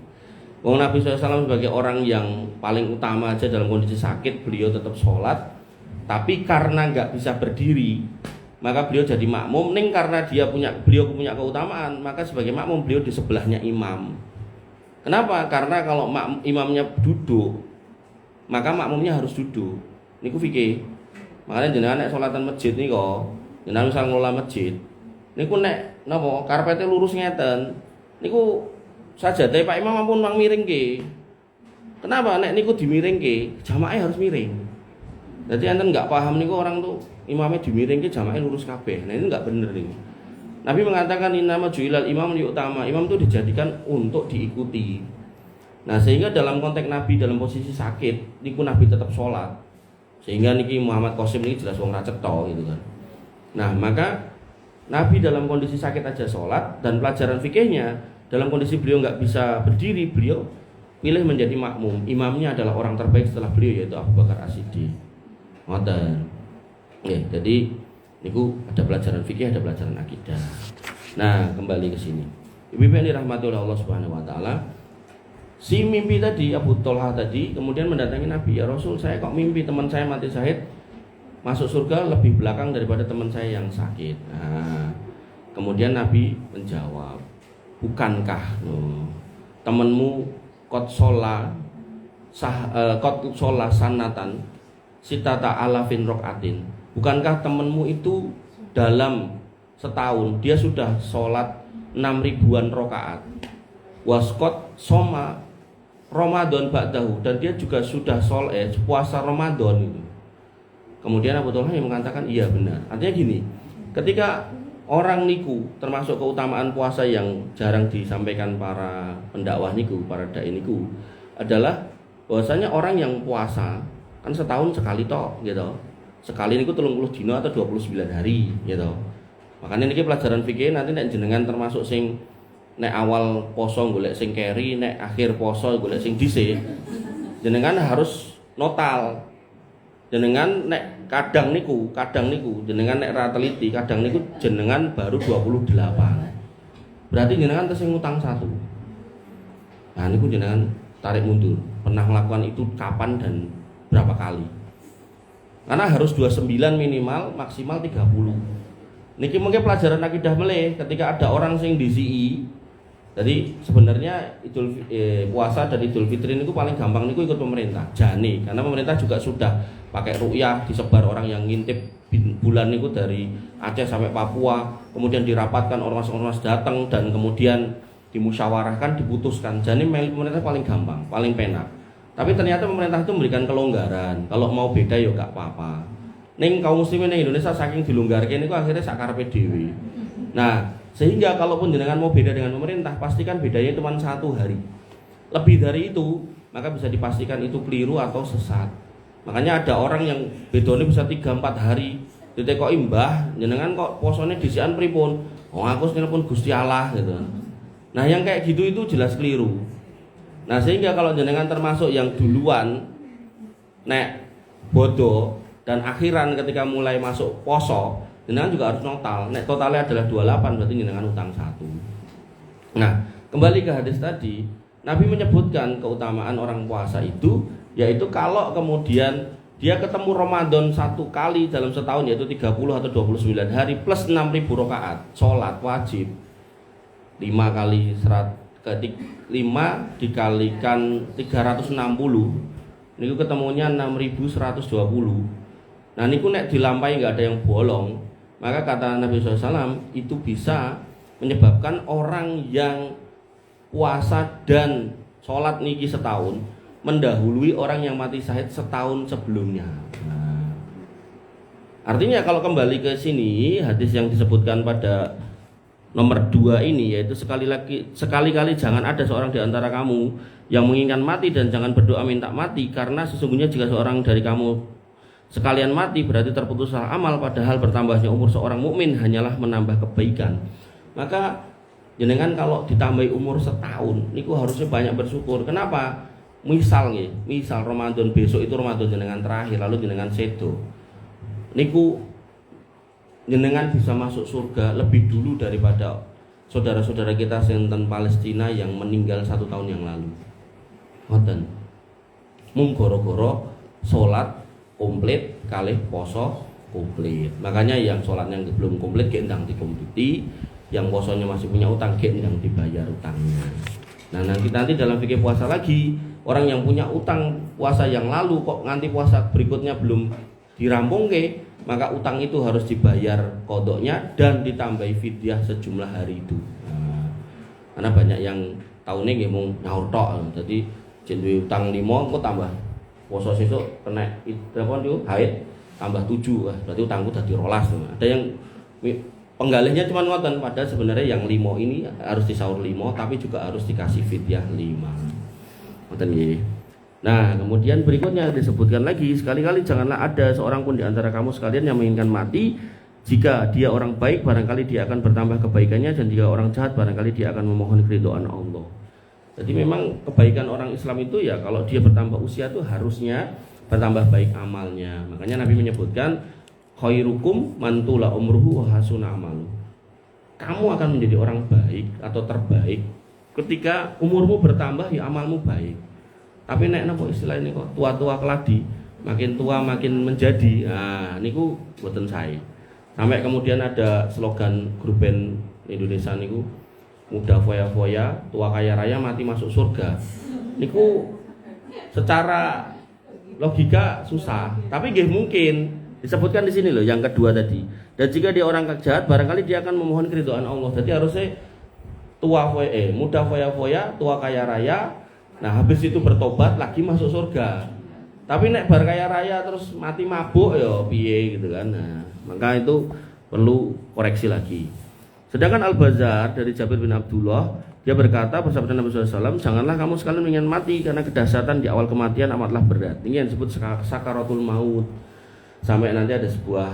Wong Nabi SAW sebagai orang yang paling utama aja dalam kondisi sakit, beliau tetap sholat. Tapi karena nggak bisa berdiri, maka beliau jadi makmum. Ning karena beliau punya keutamaan, maka sebagai makmum beliau di sebelahnya imam. Kenapa? Karena kalau imamnya duduk, maka makmumnya harus duduk. Niku fikih. Makanya jenengan nek sholatan masjid nih kok, jenengan misal ngelola masjid, niku nek napa karpete lurus ngeten, niku sajadahe Pak Imam ampun mang miringke. Kenapa nek niku dimiringke, jamaah harus miring. Jadi enten enggak paham niku orang tuh imamnya dimiringke jamaah lurus kabeh. Nah, ini enggak bener niku. Nabi mengatakan innama ju'ilal imam liyutama. Imam itu dijadikan untuk diikuti. Nah, sehingga dalam konteks Nabi dalam posisi sakit, niku Nabi tetap sholat. Sehingga niki Muhammad Qasim ini jelas wong ra cetha gitu kan. Nah, maka Nabi dalam kondisi sakit aja sholat dan pelajaran fikihnya dalam kondisi beliau nggak bisa berdiri, beliau pilih menjadi makmum. Imamnya adalah orang terbaik setelah beliau yaitu Abu Bakar As-Siddiq. Ngoten. Jadi niku ada pelajaran fikih, ada pelajaran akidah. Nah, kembali ke sini. Ibu-ibu yang dirahmati oleh Allah Subhanahu wa taala, si mimpi tadi Abu Thalha tadi kemudian mendatangi Nabi, "Ya Rasul, saya kok mimpi teman saya mati syahid masuk surga lebih belakang daripada teman saya yang sakit." Nah, kemudian Nabi menjawab, "Bukankah temanmu qad sholla sanatan sitata alafin rokaatin? Bukankah temanmu itu dalam setahun dia sudah sholat 6.000-an rakaat? Waskot soma Ramadan ba'dahu, dan dia juga sudah puasa Ramadan itu." Kemudian Abu Thalha yang mengatakan iya benar. Artinya gini, ketika orang niku termasuk keutamaan puasa yang jarang disampaikan para pendakwah niku, para dai niku adalah bahwasanya orang yang puasa kan setahun sekali toh gitu. Sekali niku 30 dino atau 29 hari gitu. Makanya niki pelajaran fikih nanti nek jenengan termasuk sing nek awal poso golek sing keri, nek akhir poso golek sing dhisik. jenengan harus notal. Jenengan nek kadang niku jenengan nek ra teliti kadang niku jenengan baru 28. Berarti jenengan tesih ngutang 1. Nah niku jenengan tarik mundur. Pernah melakukan itu kapan dan berapa kali? Karena harus 29 minimal, maksimal 30. Niki mungkin pelajaran akidah meleh ketika ada orang sing disi. Jadi sebenarnya puasa dan Idul Fitri niku paling gampang niku ikut pemerintah. Jane, karena pemerintah juga sudah pakai ru'yah disebar orang yang ngintip bulan niku dari Aceh sampai Papua, kemudian dirapatkan ormas-ormas datang dan kemudian dimusyawarahkan, diputuskan. Jane pemerintah paling gampang, paling penak. Tapi ternyata pemerintah itu memberikan kelonggaran. Kalau mau beda ya gak apa-apa. Ning kaum muslimin ning Indonesia saking dilonggarke niku akhirnya sakarepe dhewe. Nah, sehingga kalaupun jenengan mau beda dengan pemerintah, pastikan bedanya cuma 1 hari. Lebih dari itu, maka bisa dipastikan itu keliru atau sesat. Makanya ada orang yang bedanya bisa 3-4 hari. Ditekoki mbah, jenengan kok posone disian pripun? Oh aku nelpon Gusti Allah gitu. Nah, yang kayak gitu itu jelas keliru. Nah, sehingga kalau jenengan termasuk yang duluan nek bodoh dan akhiran ketika mulai masuk poso, jenengan juga harus total. Nek totalnya adalah 28 berarti jenengan utang 1. Nah, kembali ke hadis tadi, Nabi menyebutkan keutamaan orang puasa itu, yaitu kalau kemudian dia ketemu Ramadan 1 kali dalam setahun, yaitu 30 atau 29 hari plus 6.000 rakaat sholat wajib. 5 dikalikan 360, niku ketemunya 6.120. Nah niku nek dilampahi nggak ada yang bolong, maka kata Nabi SAW itu bisa menyebabkan orang yang puasa dan sholat niki setahun mendahului orang yang mati syahid setahun sebelumnya. Nah, artinya kalau kembali ke sini hadis yang disebutkan pada nomor 2 ini, yaitu sekali-kali jangan ada seorang di antara kamu yang menginginkan mati dan jangan berdoa minta mati, karena sesungguhnya jika seorang dari kamu sekalian mati berarti terputuslah amal, padahal bertambahnya umur seorang mukmin hanyalah menambah kebaikan. Maka jenengan kalau ditambahi umur setahun niku harusnya banyak bersyukur. Kenapa? Misal Ramadan besok itu Ramadan jenengan terakhir, lalu jenengan sedo niku jenengan bisa masuk surga lebih dulu daripada saudara-saudara kita senten Palestina yang meninggal 1 tahun yang lalu. Ngoten. Mung goro-goro salat komplit kalih poso komplit. Makanya yang sholatnya belum komplit gek ndang dikompliti, yang posonya masih punya utang gek ndang dibayar utangnya. Nah nanti dalam fikih puasa lagi, orang yang punya utang puasa yang lalu kok nganti puasa berikutnya belum dirampung maka utang itu harus dibayar kodoknya dan ditambahi fidyah sejumlah hari itu. Nah, karena banyak yang tahunnya nggih mung nyaur tok, jadi jenenge utang 5 kok tambah poso sesuk kena telepon itu haid tambah 7, berarti utangku dadi 12. Ada yang penggalihnya cuma ngoten, padahal sebenarnya yang 5 ini harus disaur 5 tapi juga harus dikasih fidyah 5. Ngoten nggih. Nah, kemudian berikutnya disebutkan lagi, sekali-kali janganlah ada seorang pun di antara kamu sekalian yang menginginkan mati. Jika dia orang baik, barangkali dia akan bertambah kebaikannya, dan jika orang jahat, barangkali dia akan memohon keridhaan Allah. Jadi memang kebaikan orang Islam itu ya kalau dia bertambah usia itu harusnya bertambah baik amalnya. Makanya Nabi menyebutkan khairukum man tula umruhu wa hasuna amalu. Kamu akan menjadi orang baik atau terbaik ketika umurmu bertambah ya amalmu baik. Tapi nek napa istilah ini kok tua-tua keladi, makin tua makin menjadi. Nah, niku mboten sae. Sampai kemudian ada slogan grup band Indonesia niku, muda foya-foya, tua kaya raya, mati masuk surga. Niku secara logika susah, tapi nggih mungkin. Disebutkan di sini loh yang kedua tadi. Dan jika dia orang jahat, barangkali dia akan memohon keridhaan Allah. Jadi harusnya muda foya-foya, tua kaya raya. Nah, habis itu bertobat lagi masuk surga. Tapi nek bar kaya raya terus mati mabuk ya piye gitu kan. Nah, maka itu perlu koreksi lagi. Sedangkan Al-Bazzar dari Jabir bin Abdullah, dia berkata bersabda Nabi SAW, janganlah kamu sekalian ingin mati karena kedahsyatan di awal kematian amatlah berat. Ini yang disebut sakaratul maut. Sampai nanti ada sebuah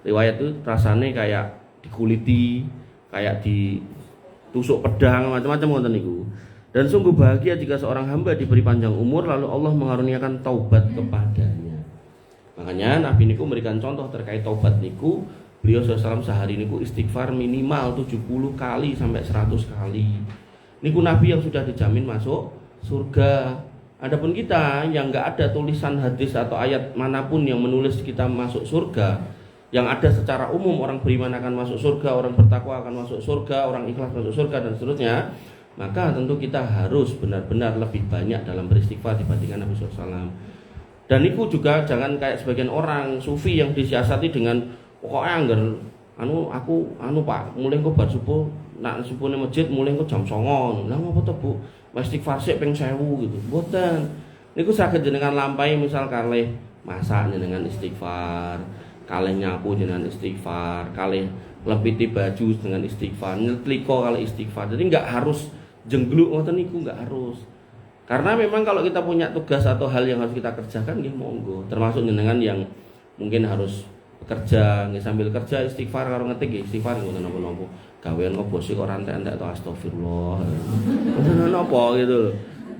riwayat itu rasanya kayak dikuliti, kayak ditusuk pedang, macam-macam ngoten niku. Dan sungguh bahagia jika seorang hamba diberi panjang umur lalu Allah mengaruniakan taubat kepadanya. Makanya Nabi niku memberikan contoh terkait taubat niku. Beliau SAW sehari niku istighfar minimal 70 kali sampai 100 kali. Niku Nabi yang sudah dijamin masuk surga. Adapun kita yang enggak ada tulisan hadis atau ayat manapun yang menulis kita masuk surga, yang ada secara umum orang beriman akan masuk surga, orang bertakwa akan masuk surga, orang ikhlas masuk surga dan seterusnya, maka tentu kita harus benar-benar lebih banyak dalam beristighfar dibandingkan Nabi SAW. Dan itu juga jangan kayak sebagian orang sufi yang disiasati dengan pokoknya anggar aku Pak, mulai kok bar subuh, nak subuhnya masjid mulai kok jam 09.00. Lah ngopo to Bu? Istighfar sik ping 1000 gitu. Mboten. Niku saged jenengan lampahi misal kalih masak jenengan istighfar, kalih nyapu jenengan istighfar, kalih lempiti baju dengan istighfar, nyetrika kalih istighfar. Jadi enggak harus jenggluk ngoten niku, enggak harus. Karena memang kalau kita punya tugas atau hal yang harus kita kerjakan nggih monggo. Termasuk jenengan yang mungkin harus bekerja, nggih sambil kerja istighfar karo ngetik nggih istighfar ngoten napa-napa. Gawean kok bos kok ora entek-entek to astagfirullah. Ngoten napa gitu.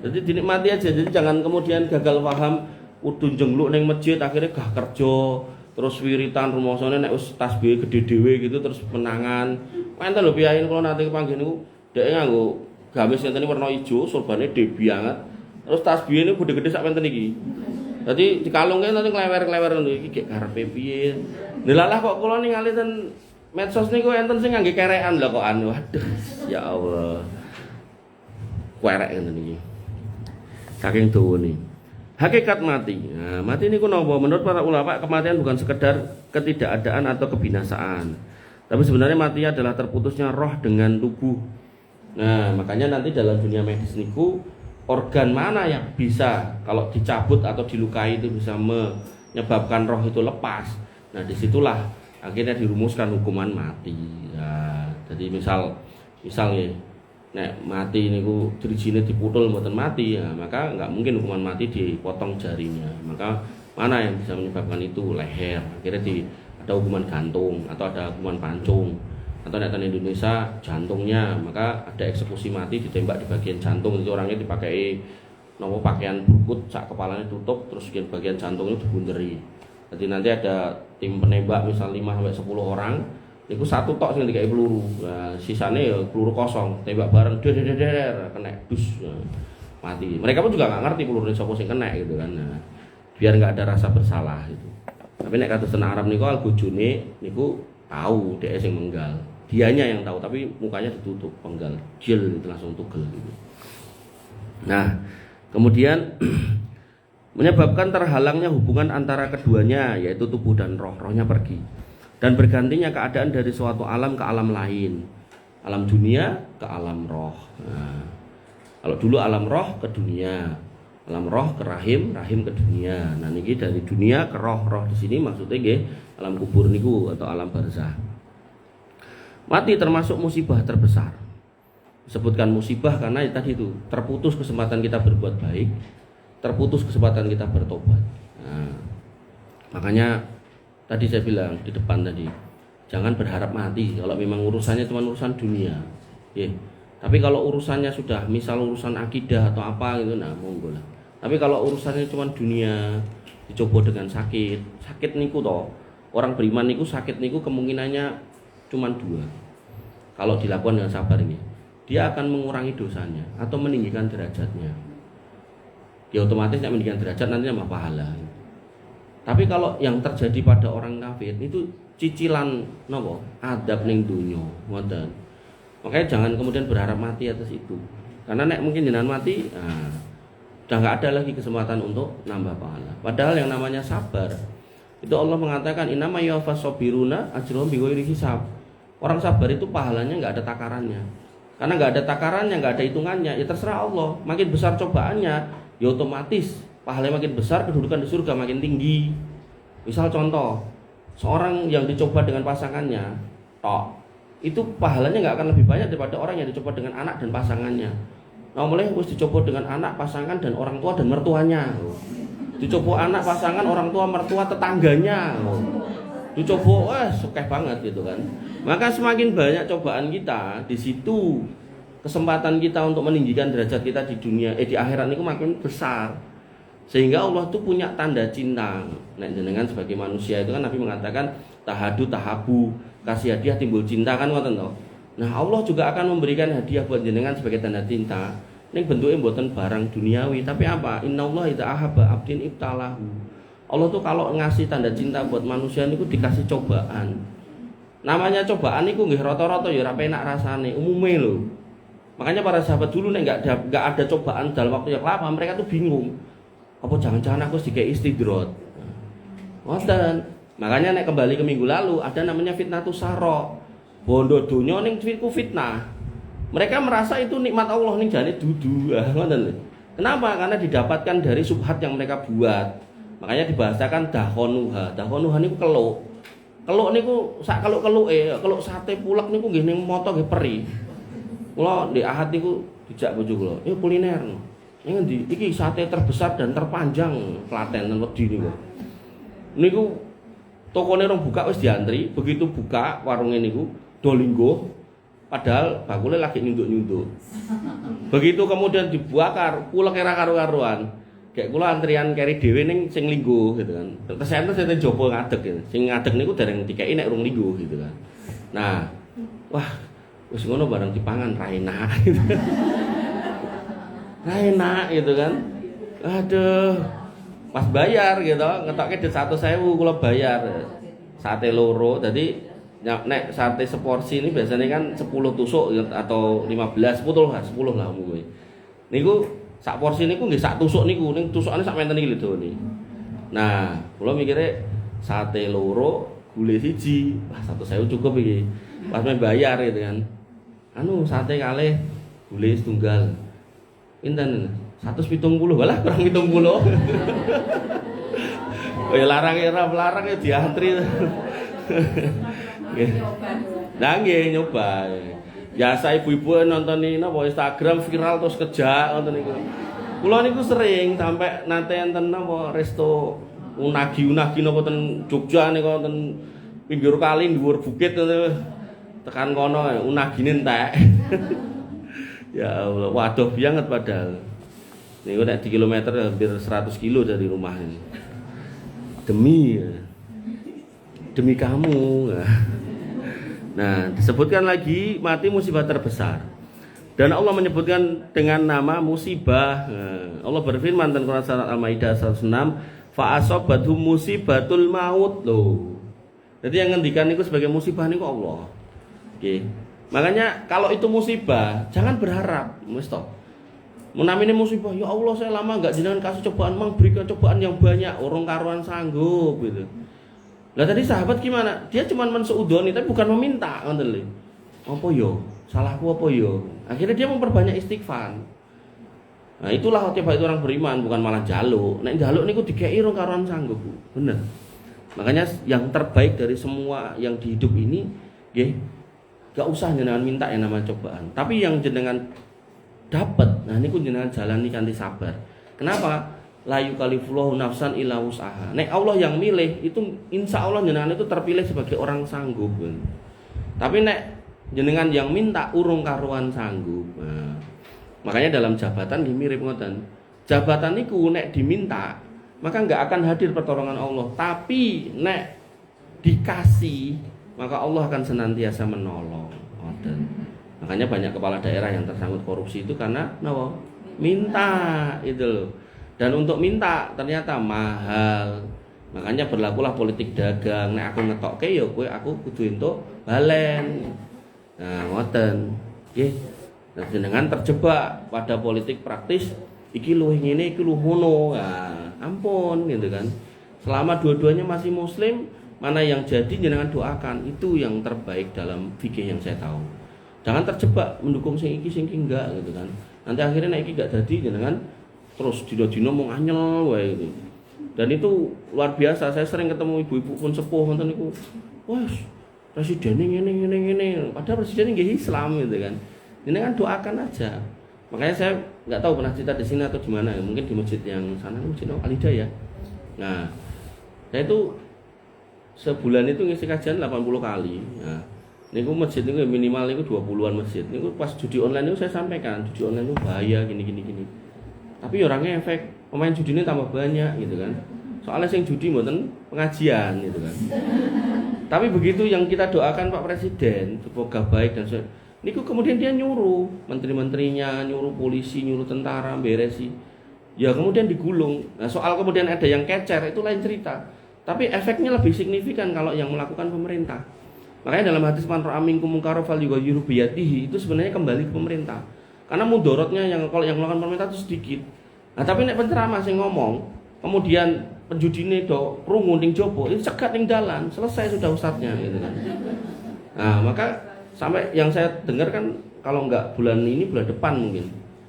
Jadi dinikmati aja. Jadi jangan kemudian gagal paham kudu jengluk ning masjid akhirnya gak kerja, terus wiritan rumasane nek wis tasbih gede dhewe gitu terus menangan. Enten lho piyain kula nate kepanggih niku dhek nganggo gamis ngeten warna ijo, surbane debi banget. Terus tasbih niku gede-gede sak penten iki. Dadi dikalungke nanti klewer-klewer ngono iki gek karepe piye. Delalah kok kula ningali ten medsos niku enten sing ngangge kerekan lho kok anu. Waduh, ya Allah. Kerek ngene iki. Saking dawane. Hakikat mati. Nah, mati niku napa? Menurut para ulama kematian bukan sekedar ketidakadaan atau kebinasaan. Tapi sebenarnya mati adalah terputusnya roh dengan tubuh. Nah, makanya nanti dalam dunia medis niku organ mana yang bisa kalau dicabut atau dilukai itu bisa menyebabkan roh itu lepas. Nah, disitulah akhirnya dirumuskan hukuman mati. Nah, jadi misal ya, nek mati niku dirijine diputul mboten mati, ya maka enggak mungkin hukuman mati dipotong jarinya. Maka mana yang bisa menyebabkan itu? Leher. Akhirnya ada hukuman gantung atau ada hukuman pancung. Atau nek di Indonesia jantungnya, maka ada eksekusi mati ditembak di bagian jantung, itu orangnya dipakai nopo pakaian burkut, sak kepalanya tutup, terus bagian jantungnya dibunderi. Jadi nanti ada tim penembak misal 5 sampai 10 orang, niku satu tok sing dikai peluru. Nah, sisane ya peluru kosong, tembak bareng der kena dus. Nah, mati. Mereka pun juga enggak ngerti pelurune sapa sing kena gitu kan. Nah, biar enggak ada rasa bersalah gitu. Tapi nek kados ten Arab niku al-bojone niku tahu dhek sing menggal. Dianya yang tahu, tapi mukanya ditutup, penggal, jil itu langsung tugel gitu. Nah, kemudian menyebabkan terhalangnya hubungan antara keduanya, yaitu tubuh dan roh, rohnya pergi. Dan bergantinya keadaan dari suatu alam ke alam lain, alam dunia ke alam roh. Nah, kalau dulu alam roh ke dunia, alam roh ke rahim, rahim ke dunia. Nah, niki dari dunia ke roh, roh di sini maksudnya nggih alam kubur niku atau alam barzah. Mati termasuk musibah terbesar. Disebutkan musibah karena tadi itu terputus kesempatan kita berbuat baik, terputus kesempatan kita bertobat. Nah, makanya tadi saya bilang di depan tadi, jangan berharap mati kalau memang urusannya cuma urusan dunia. Tapi kalau urusannya sudah misal urusan akidah atau apa gitu, nah monggo lah. Tapi kalau urusannya cuma dunia, dicoba dengan sakit niku toh. Orang beriman niku sakit niku kemungkinannya cuma 2. Kalau dilakukan dengan sabar ini, dia akan mengurangi dosanya atau meninggikan derajatnya. Dia otomatis yang meninggikan derajat nantinya mah pahala. Tapi kalau yang terjadi pada orang kafir itu cicilan nopo adab ning dunya, ngoten. Makanya jangan kemudian berharap mati atas itu. Karena nek mungkin jenengan mati, nah, udah nggak ada lagi kesempatan untuk nambah pahala. Padahal yang namanya sabar itu Allah mengatakan innama yuwaffas sabiruna ajrahum bighairi hisab. Orang sabar itu pahalanya nggak ada takarannya. Karena nggak ada takarannya, nggak ada hitungannya, ya terserah Allah. Makin besar cobaannya, ya otomatis pahalanya makin besar, kedudukan di surga makin tinggi. Misal contoh, seorang yang dicoba dengan pasangannya, itu pahalanya nggak akan lebih banyak daripada orang yang dicoba dengan anak dan pasangannya. Nah, mulai harus dicoba dengan anak, pasangan dan orang tua dan mertuanya. Dicoba anak, pasangan, orang tua, mertua, tetangganya. Dicoba, sukeh banget gitu kan. Maka semakin banyak cobaan kita, di situ kesempatan kita untuk meninggikan derajat kita di dunia di akhirat niku makin besar. Sehingga Allah tuh punya tanda cinta. Nek jenengan sebagai manusia itu kan Nabi mengatakan tahadu tahabu, kasih hadiah timbul cinta kan ngoten to. Nah, Allah juga akan memberikan hadiah buat jenengan sebagai tanda cinta. Ning bentuknya mboten barang duniawi, tapi apa? Innallaha idza ahabba abdin ibtalahu. Allah tuh kalau ngasih tanda cinta buat manusia niku dikasih cobaan. Namanya cobaan niku nggih rata-rata ya ora penak rasane, umume lho. Makanya para sahabat dulu nek enggak ada cobaan dalam waktu yang lama, mereka tuh bingung. Apa jangan-jangan aku dikei istidrot. Ngoten. Makanya nek kembali ke minggu lalu ada namanya fitnatus saro. Bondo donya ning fitnah. Mereka merasa itu nikmat Allah ning jane dudu. Ngoten lho. Kenapa? Karena didapatkan dari subhat yang mereka buat. Makanya dibahasakan dahonuha. Dahonuha niku keluk. Keluk niku sak keluk-keluke, keluk sate pulek niku nggih ning moto nggih peri. Kula di Ahad niku dijak bojo kula, kuliner. Ini ngendi? Iki sate terbesar dan terpanjang Klaten ten wedi niku. Niku tokone rong buka wis diantri, begitu buka warunge niku do lingguh padahal bakule lagi nyunduk-nyunduk. Begitu kemudian dibakar, puleke ra karo-karuan. Kayak kula antrian keri dhewe ning sing lingguh gitu kan. Terus enten sing jopo ngadeg gitu. Sing ngadeg niku dereng dikeki nek rung lingguh gitu kan. Nah, wah, wis ngono bareng dipangan ra enak gitu. Ra enak gitu kan. Aduh. Pas bayar gitu, ngetokke dit 100.000 kula bayar. Sate loro. Dadi nek sate seporsi ini biasanya kan 10 tusuk atau 15, 10 lah umumnya. Niku sak porsi niku nggih sak tusuk niku, ning tusukane sak menten iki lho done. Nah, kula mikire sate loro, gule siji. Wah, 100.000 cukup iki. Pas bayar gitu kan. Anu sate kalih, gule setunggal. Pinten? 170. Walah kurang 70. Oh ya larang ya diantri. Nah nggih nyoba. Biasa ibu-ibu nonton ini napa Instagram viral terus kejak nonton niku. Kula niku sering sampai nate enten napa resto unagi napa ten Jogja niku wonten pinggir kali dhuwur bukit tekan kono unagine entek. Ya Allah, waduh banget padahal. Niku nek di kilometer hampir 100 kilo dari rumah ini. Demi kamu. Nah, disebutkan lagi mati musibah terbesar. Dan Allah menyebutkan dengan nama musibah. Allah berfirman dalam Quran surat Al-Maidah 106, fa asabathum musibatul maut loh. Jadi yang ngendikan itu sebagai musibah niku Allah. Oke. Makanya kalau itu musibah, jangan berharap, mesti. Menamine musibah, ya Allah saya lama enggak jenengan kasih cobaan, mang berikan cobaan yang banyak, orang karuan sanggup gitu. Lah tadi sahabat gimana? Dia cuma mensuudoni tapi bukan meminta, ngoten lho. Apa yo? Salahku apa yo? Akhirnya dia memperbanyak istighfar. Nah, itulah tiba itu orang beriman, bukan malah jaluk. Nek jaluk niku dikeki rong karuan sanggup, Bu. Bener. Makanya yang terbaik dari semua yang di hidup ini, nggih, gak usah jenengan minta yang namanya cobaan. Tapi yang jenengan dapat, nah niku jenengan jalani kanthi sabar. Kenapa? La yukallifullahu nafsan illa wus'aha. Nek Allah yang milih itu insya Allah jenengan itu terpilih sebagai orang sanggup. Tapi nek jenengan yang minta urung karuan sanggup. Nah, makanya dalam jabatan mirip ngoten. Jabatan niku nek diminta, maka enggak akan hadir pertolongan Allah. Tapi nek dikasih, maka Allah akan senantiasa menolong. Ngoten. Makanya banyak kepala daerah yang tersangkut korupsi itu karena napa? Minta itu loh. Dan untuk minta ternyata mahal. Makanya berlakulah politik dagang. Nek aku ngetokke ya kowe aku kudu entuk balen. Nah, ngoten. Nggih. Nah, jenengan terjebak pada politik praktis iki luwih ngene iki luwih ngono. Nah, ampun gitu kan. Selama dua-duanya masih muslim, mana yang jadi jenengan doakan. Itu yang terbaik dalam fikih yang saya tahu. Jangan terjebak mendukung sing iki enggak gitu kan. Nanti akhirnya nek iki enggak jadi jenengan terus dino-dino mau anyel wae gitu. Dan itu luar biasa. Saya sering ketemu ibu-ibu pun sepuh ngoten niku. Wah, presiden ngene. Padahal presiden nggih Islam gitu kan. Ini kan doakan aja. Makanya saya enggak tahu pernah cerita di sini atau di mana. Mungkin di masjid yang sana, masjid Al-Hidayah ya. Nah, saya itu sebulan itu ngisi kajian 80 kali. Nah, Niku masjid niku minimal niku 20-an masjid. Niku pas judi online niku saya sampaikan, judi online itu bahaya gini. Tapi ya orangnya efek pemain judi ini tambah banyak gitu kan. Soalnya sing judi mboten pengajian gitu kan. Tapi begitu yang kita doakan Pak Presiden semoga baik dan niku kemudian dia nyuruh menteri-menterinya, nyuruh polisi, nyuruh tentara beresi. Ya kemudian digulung. Nah, soal kemudian ada yang kecer itu lain cerita. Tapi efeknya lebih signifikan kalau yang melakukan pemerintah. Makanya dalam hadis man ra'a minkum munkaran falyughayyirhu biyadihi itu sebenarnya kembali ke pemerintah. Karena mudorotnya yang kalau yang melakukan pemerintah itu sedikit. Nah, tapi nek penceramah sing ngomong, kemudian penjudine do krungu ning jopo, itu cegat ning dalan, selesai sudah ustadznya gitu kan. Nah, maka sampai yang saya dengar kan kalau enggak bulan ini bulan depan mungkin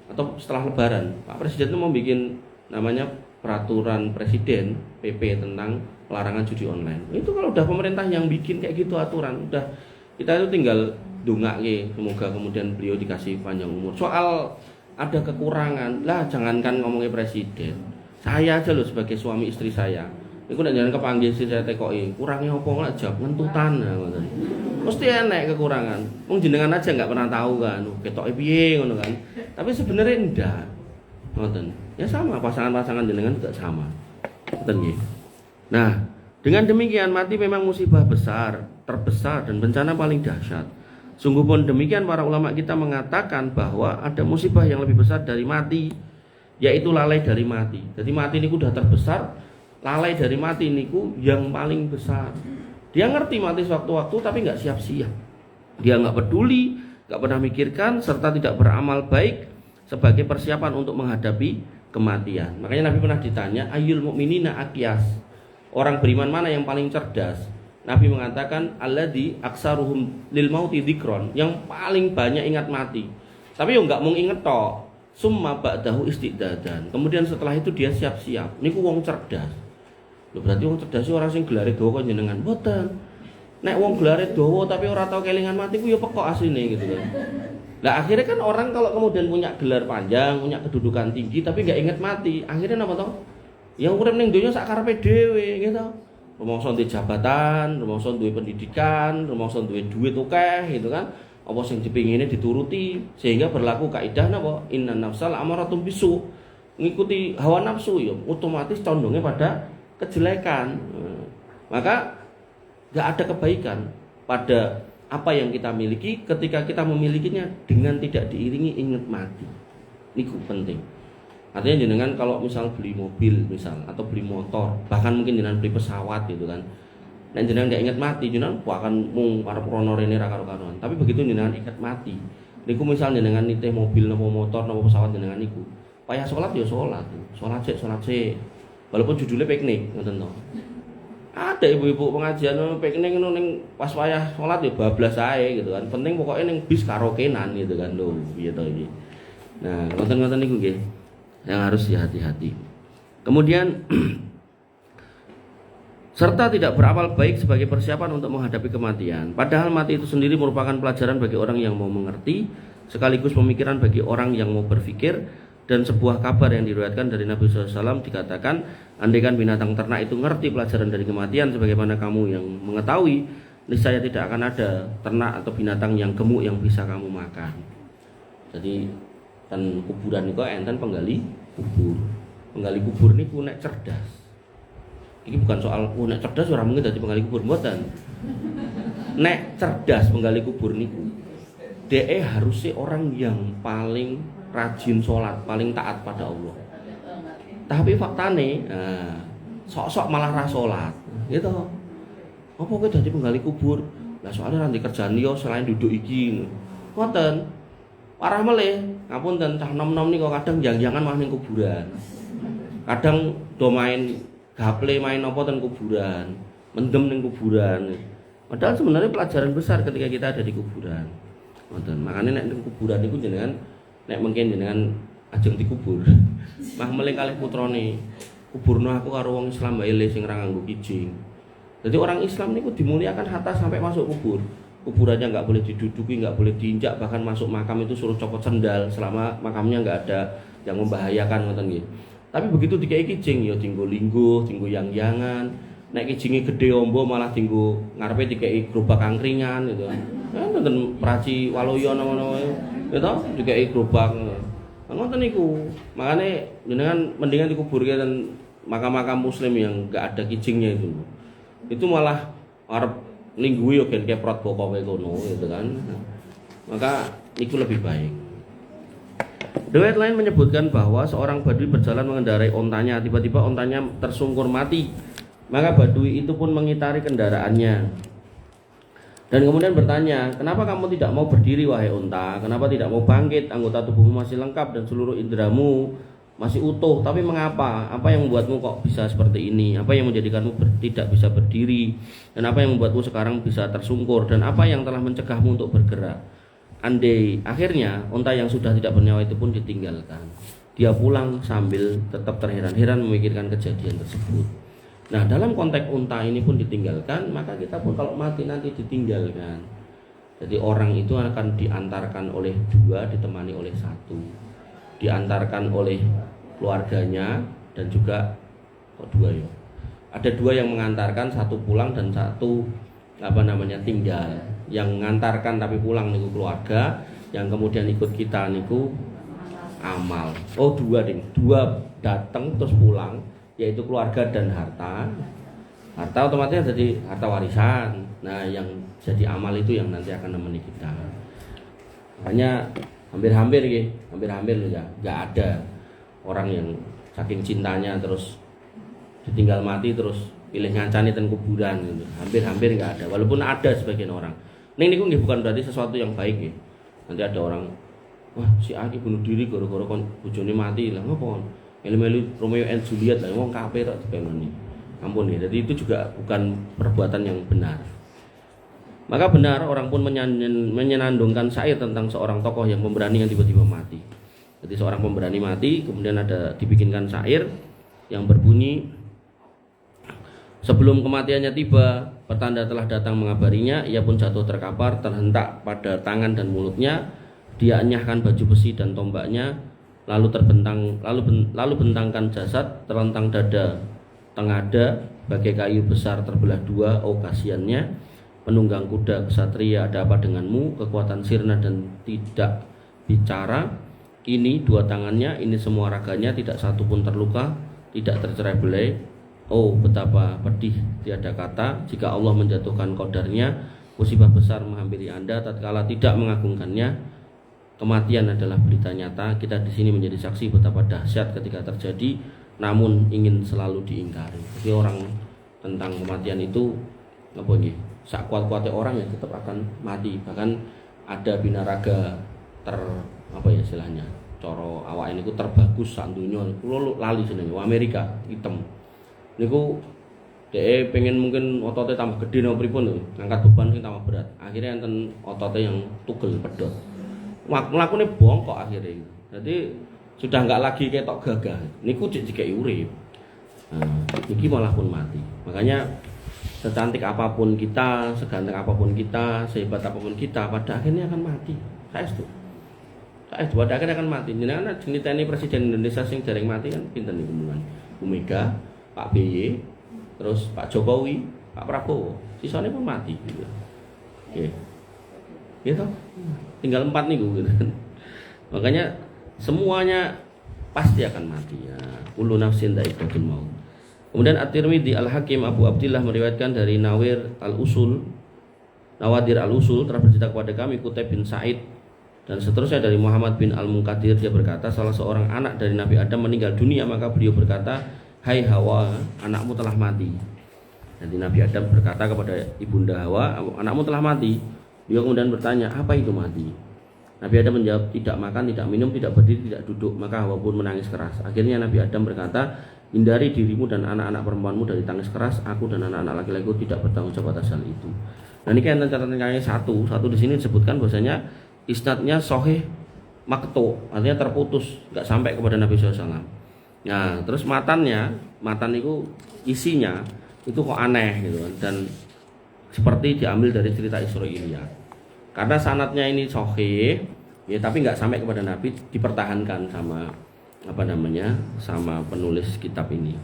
atau setelah lebaran, Pak Presiden itu mau bikin namanya peraturan presiden PP tentang larangan judi online. Itu kalau udah pemerintah yang bikin kayak gitu aturan, udah kita itu tinggal dongake semoga kemudian beliau dikasih panjang umur. Soal ada kekurangan lah, jangankan ngomongin presiden, saya aja loh sebagai suami istri saya, itu nek jangan kepanggil istri saya tekoki, kurangnya apa nggak jawab ngentutan, mesti enek kekurangan. Wong jenengan aja nggak pernah tahu kan, ketoke piye ngono kan. Tapi sebenarnya enggak, ngoten. Ya sama pasangan-pasangan jenengan juga sama, ngoten nggih. Nah, dengan demikian mati memang musibah besar, terbesar dan bencana paling dahsyat. Sungguh pun demikian para ulama kita mengatakan bahwa ada musibah yang lebih besar dari mati, yaitu lalai dari mati. Jadi mati niku udah terbesar, lalai dari mati niku yang paling besar. Dia ngerti mati sewaktu-waktu tapi nggak siap-siap. Dia nggak peduli, nggak pernah mikirkan serta tidak beramal baik sebagai persiapan untuk menghadapi kematian. Makanya Nabi pernah ditanya, ayyul mu'minina aqyas. Orang beriman mana yang paling cerdas? Nabi mengatakan alladzi aksaruhum lil mauti dzikron, yang paling banyak ingat mati. Tapi yo enggak mung inget tok. Summa ba'dahu istidadan. Kemudian setelah itu dia siap-siap. Niku wong cerdas. Lho berarti wong cerdas ora sing gelare dawa kok jenengan. Mboten. Nek wong gelare dawa tapi ora tau kelingan mati ku yo pekok asline gitu kan. Lah akhirnya kan orang kalau kemudian punya gelar panjang, punya kedudukan tinggi tapi enggak inget mati, akhirnya apa toh? Yang urip ning donya sak karepe dhewe gitu. Rumangsa duwe jabatan, rumangsa duwe pendidikan, rumangsa duwe duit akeh gitu kan. Apa sing dipingine dituruti sehingga berlaku kaidah napa? Innan nafsal amaratum bisu. Ngikuti hawa nafsu ya otomatis condongnya pada kejelekan. Maka enggak ada kebaikan pada apa yang kita miliki ketika kita memilikinya dengan tidak diiringi ingat mati. Niku penting. Artinya jenengan kalau misal beli mobil misal atau beli motor, bahkan mungkin jenengan beli pesawat gitu kan. Dan jenengan enggak ingat mati, jenengan akan mung para prono rene ra karo-karoan. Tapi begitu jenengan ingat mati, niku misal jenengan nitih mobil napa motor napa pesawat jenengan niku, payah salat ya salat. Salat sik. Walaupun judulnya piknik, ngoten to. Ada ibu-ibu pengajian piknik ngono ning pas wayah salat ya bablas ae gitu kan. Penting pokoknya ning bis karaokean gitu kan lho, piye to iki. Nah, ngoten-ngoten niku nggih yang harus hati-hati. Kemudian serta tidak beramal baik sebagai persiapan untuk menghadapi kematian. Padahal mati itu sendiri merupakan pelajaran bagi orang yang mau mengerti, sekaligus pemikiran bagi orang yang mau berpikir. Dan sebuah kabar yang diriwayatkan dari Nabi SAW dikatakan, andaikan binatang ternak itu ngerti pelajaran dari kematian sebagaimana kamu yang mengetahui, niscaya tidak akan ada ternak atau binatang yang gemuk yang bisa kamu makan. Jadi dan kuburan itu enten penggali kubur niku nek cerdas. Ini bukan soal nek cerdas ora mungkin dadi penggali kubur, mboten. Nek cerdas penggali kubur niku DE harusnya orang yang paling rajin sholat, paling taat pada Allah. Tapi faktane sok-sok malah ra sholat gitu. Apa kowe dadi penggali kubur? Lah soalnya nanti kerjaan liya selain duduk iki. Ngoten. Parah meleh, ngapunten cah nom-nom niku kadang jangan malah ning kuburan. Kadang do main gaple main apa ten kuburan, mendem ning kuburan. Padahal sebenarnya pelajaran besar ketika kita ada di kuburan. Ngoten. Makane nek ning kuburan niku jenengan nek mungkin jenengan ajeng dikubur. Mah meleh kalih putrane. Kuburno aku karo wong Islam wae le sing ra nganggo kijing. Jadi orang Islam niku dimuliakan hatta sampai masuk kubur. Kuburannya nggak boleh diduduki, nggak boleh diinjak, bahkan masuk makam itu suruh copot sendal selama makamnya nggak ada yang membahayakan ngoten nggih. Tapi begitu dikai kijing ya tinggo lingguh, tinggo yang-yangan. nek kijinge gedhe ombo malah dienggo ngarepe dikeki gerobak angkringan gitu. Nonton praci waluya ngono ya toh dikeki gerobak. Ngoten niku. Makane jenengan mendingan dikuburke ten makam-makam muslim yang enggak ada kijingnya itu. Itu malah arep lingguhi yo gen keprot bokoke kono gitu kan. Maka itu lebih baik. Riwayat lain menyebutkan bahwa seorang badui berjalan mengendarai ontanya, tiba-tiba ontanya tersungkur mati. Maka badui itu pun mengitari kendaraannya. Dan kemudian bertanya, kenapa kamu tidak mau berdiri wahai onta? Kenapa tidak mau bangkit? Anggota tubuhmu masih lengkap dan seluruh indramu masih utuh. Tapi mengapa? Apa yang membuatmu kok bisa seperti ini? Apa yang menjadikanmu tidak bisa berdiri? Dan apa yang membuatmu sekarang bisa tersungkur? Dan apa yang telah mencegahmu untuk bergerak? Andai akhirnya unta yang sudah tidak bernyawa itu pun ditinggalkan, dia pulang sambil tetap terheran-heran memikirkan kejadian tersebut. Nah, dalam konteks unta ini pun ditinggalkan, maka kita pun kalau mati nanti ditinggalkan. Jadi orang itu akan diantarkan oleh dua, ditemani oleh satu, diantarkan oleh keluarganya dan juga dua ya. Ada dua yang mengantarkan, satu pulang dan satu tinggal. Yang mengantarkan tapi pulang niku keluarga, yang kemudian ikut kita niku amal. Oh dua datang terus pulang, yaitu keluarga dan harta. Harta otomatis jadi harta warisan. Nah yang jadi amal itu yang nanti akan menemani kita. Makanya hampir-hampir ya, nggak ada orang yang saking cintanya terus ditinggal mati terus pilih ngancani ten kuburan gitu. Hampir nggak ada. Walaupun ada sebagian orang. Ini niku bukan berarti sesuatu yang baik ya. Nanti ada orang, wah si Aki bunuh diri gara-gara kon bojone mati lah ngopo. Melu-melu Romeo and Juliet lah wong kafir kok dipenoni. Ampun ya. Jadi itu juga bukan perbuatan yang benar. Maka benar orang pun menyenandungkan syair tentang seorang tokoh yang pemberani yang tiba-tiba mati. Jadi seorang pemberani mati, kemudian ada dibikinkan syair yang berbunyi, sebelum kematiannya tiba, petanda telah datang mengabarinya, ia pun jatuh terkapar, terhentak pada tangan dan mulutnya. Dia enyahkan baju besi dan tombaknya, lalu bentangkan jasad, terlentang dada, tengada, bagai kayu besar terbelah dua. Oh kasihannya, penunggang kuda kesatria, ada apa denganmu? Kekuatan sirna dan tidak bicara. Ini dua tangannya, ini semua raganya, tidak satu pun terluka, tidak tercerai belai. Oh betapa pedih tiada kata jika Allah menjatuhkan qadarnya, musibah besar menghampiri Anda tatkala tidak mengagungkannya. Kematian adalah berita nyata. Kita di sini menjadi saksi betapa dahsyat ketika terjadi, namun ingin selalu diingkari. Jadi orang tentang kematian itu apa nggih? Sak kuat-kuatnya orang ya tetap akan mati. Bahkan ada binaraga istilahnya. Coro awak ini terbagus sak donya. Kulo lali jenenge Amerika hitam. Niku dhek pengen mungkin ototnya tambah gede napa pripun lho, ngangkat beban sing tambah berat. Akhirnya enten ototnya yang tugel pedot. Mlakune bongkok akhirnya. Jadi sudah enggak lagi ketok gagah. Niku dikeki urip. Nah, iki malah pun mati. Makanya secantik apapun kita, seganteng apapun kita, sehebat apapun kita, pada akhirnya akan mati. Saestu pada akhirnya akan mati. Jenengan jeniteni presiden Indonesia sing dereng mati kan pinten niku mulane. Bu Mega, Pak BY, terus Pak Jokowi, Pak Prabowo, sisanya pun mati gitu. Oke. Gitu. Tinggal 4 nih gitu. Makanya semuanya pasti akan mati ya. Kullu nafsin dha'iqatul maut. Kemudian At-Tirmidzi Al-Hakim Abu Abdillah meriwayatkan dari Nawadir Al-Usul telah bercerita kepada kami Qutaib bin Sa'id dan seterusnya dari Muhammad bin Al-Munkadir. Dia berkata salah seorang anak dari Nabi Adam meninggal dunia, maka beliau berkata, hai Hawa, anakmu telah mati. Jadi Nabi Adam berkata kepada ibunda Hawa, anakmu telah mati. Dia kemudian bertanya, apa itu mati? Nabi Adam menjawab, tidak makan, tidak minum, tidak berdiri, tidak duduk. Maka Hawa pun menangis keras. Akhirnya Nabi Adam berkata, hindari dirimu dan anak-anak perempuanmu dari tangis keras. Aku dan anak-anak laki-laki tidak bertanggung jawab atas hal itu. Nah ini kan catatan kaki satu di sini disebutkan bahwasanya isnadnya sahih maktu, artinya terputus, nggak sampai kepada Nabi SAW. Nah terus matan itu isinya itu kok aneh gitu kan, dan seperti diambil dari cerita Israiliyat. Karena sanadnya ini sahih, ya tapi nggak sampai kepada Nabi, dipertahankan sama sama penulis kitab ini.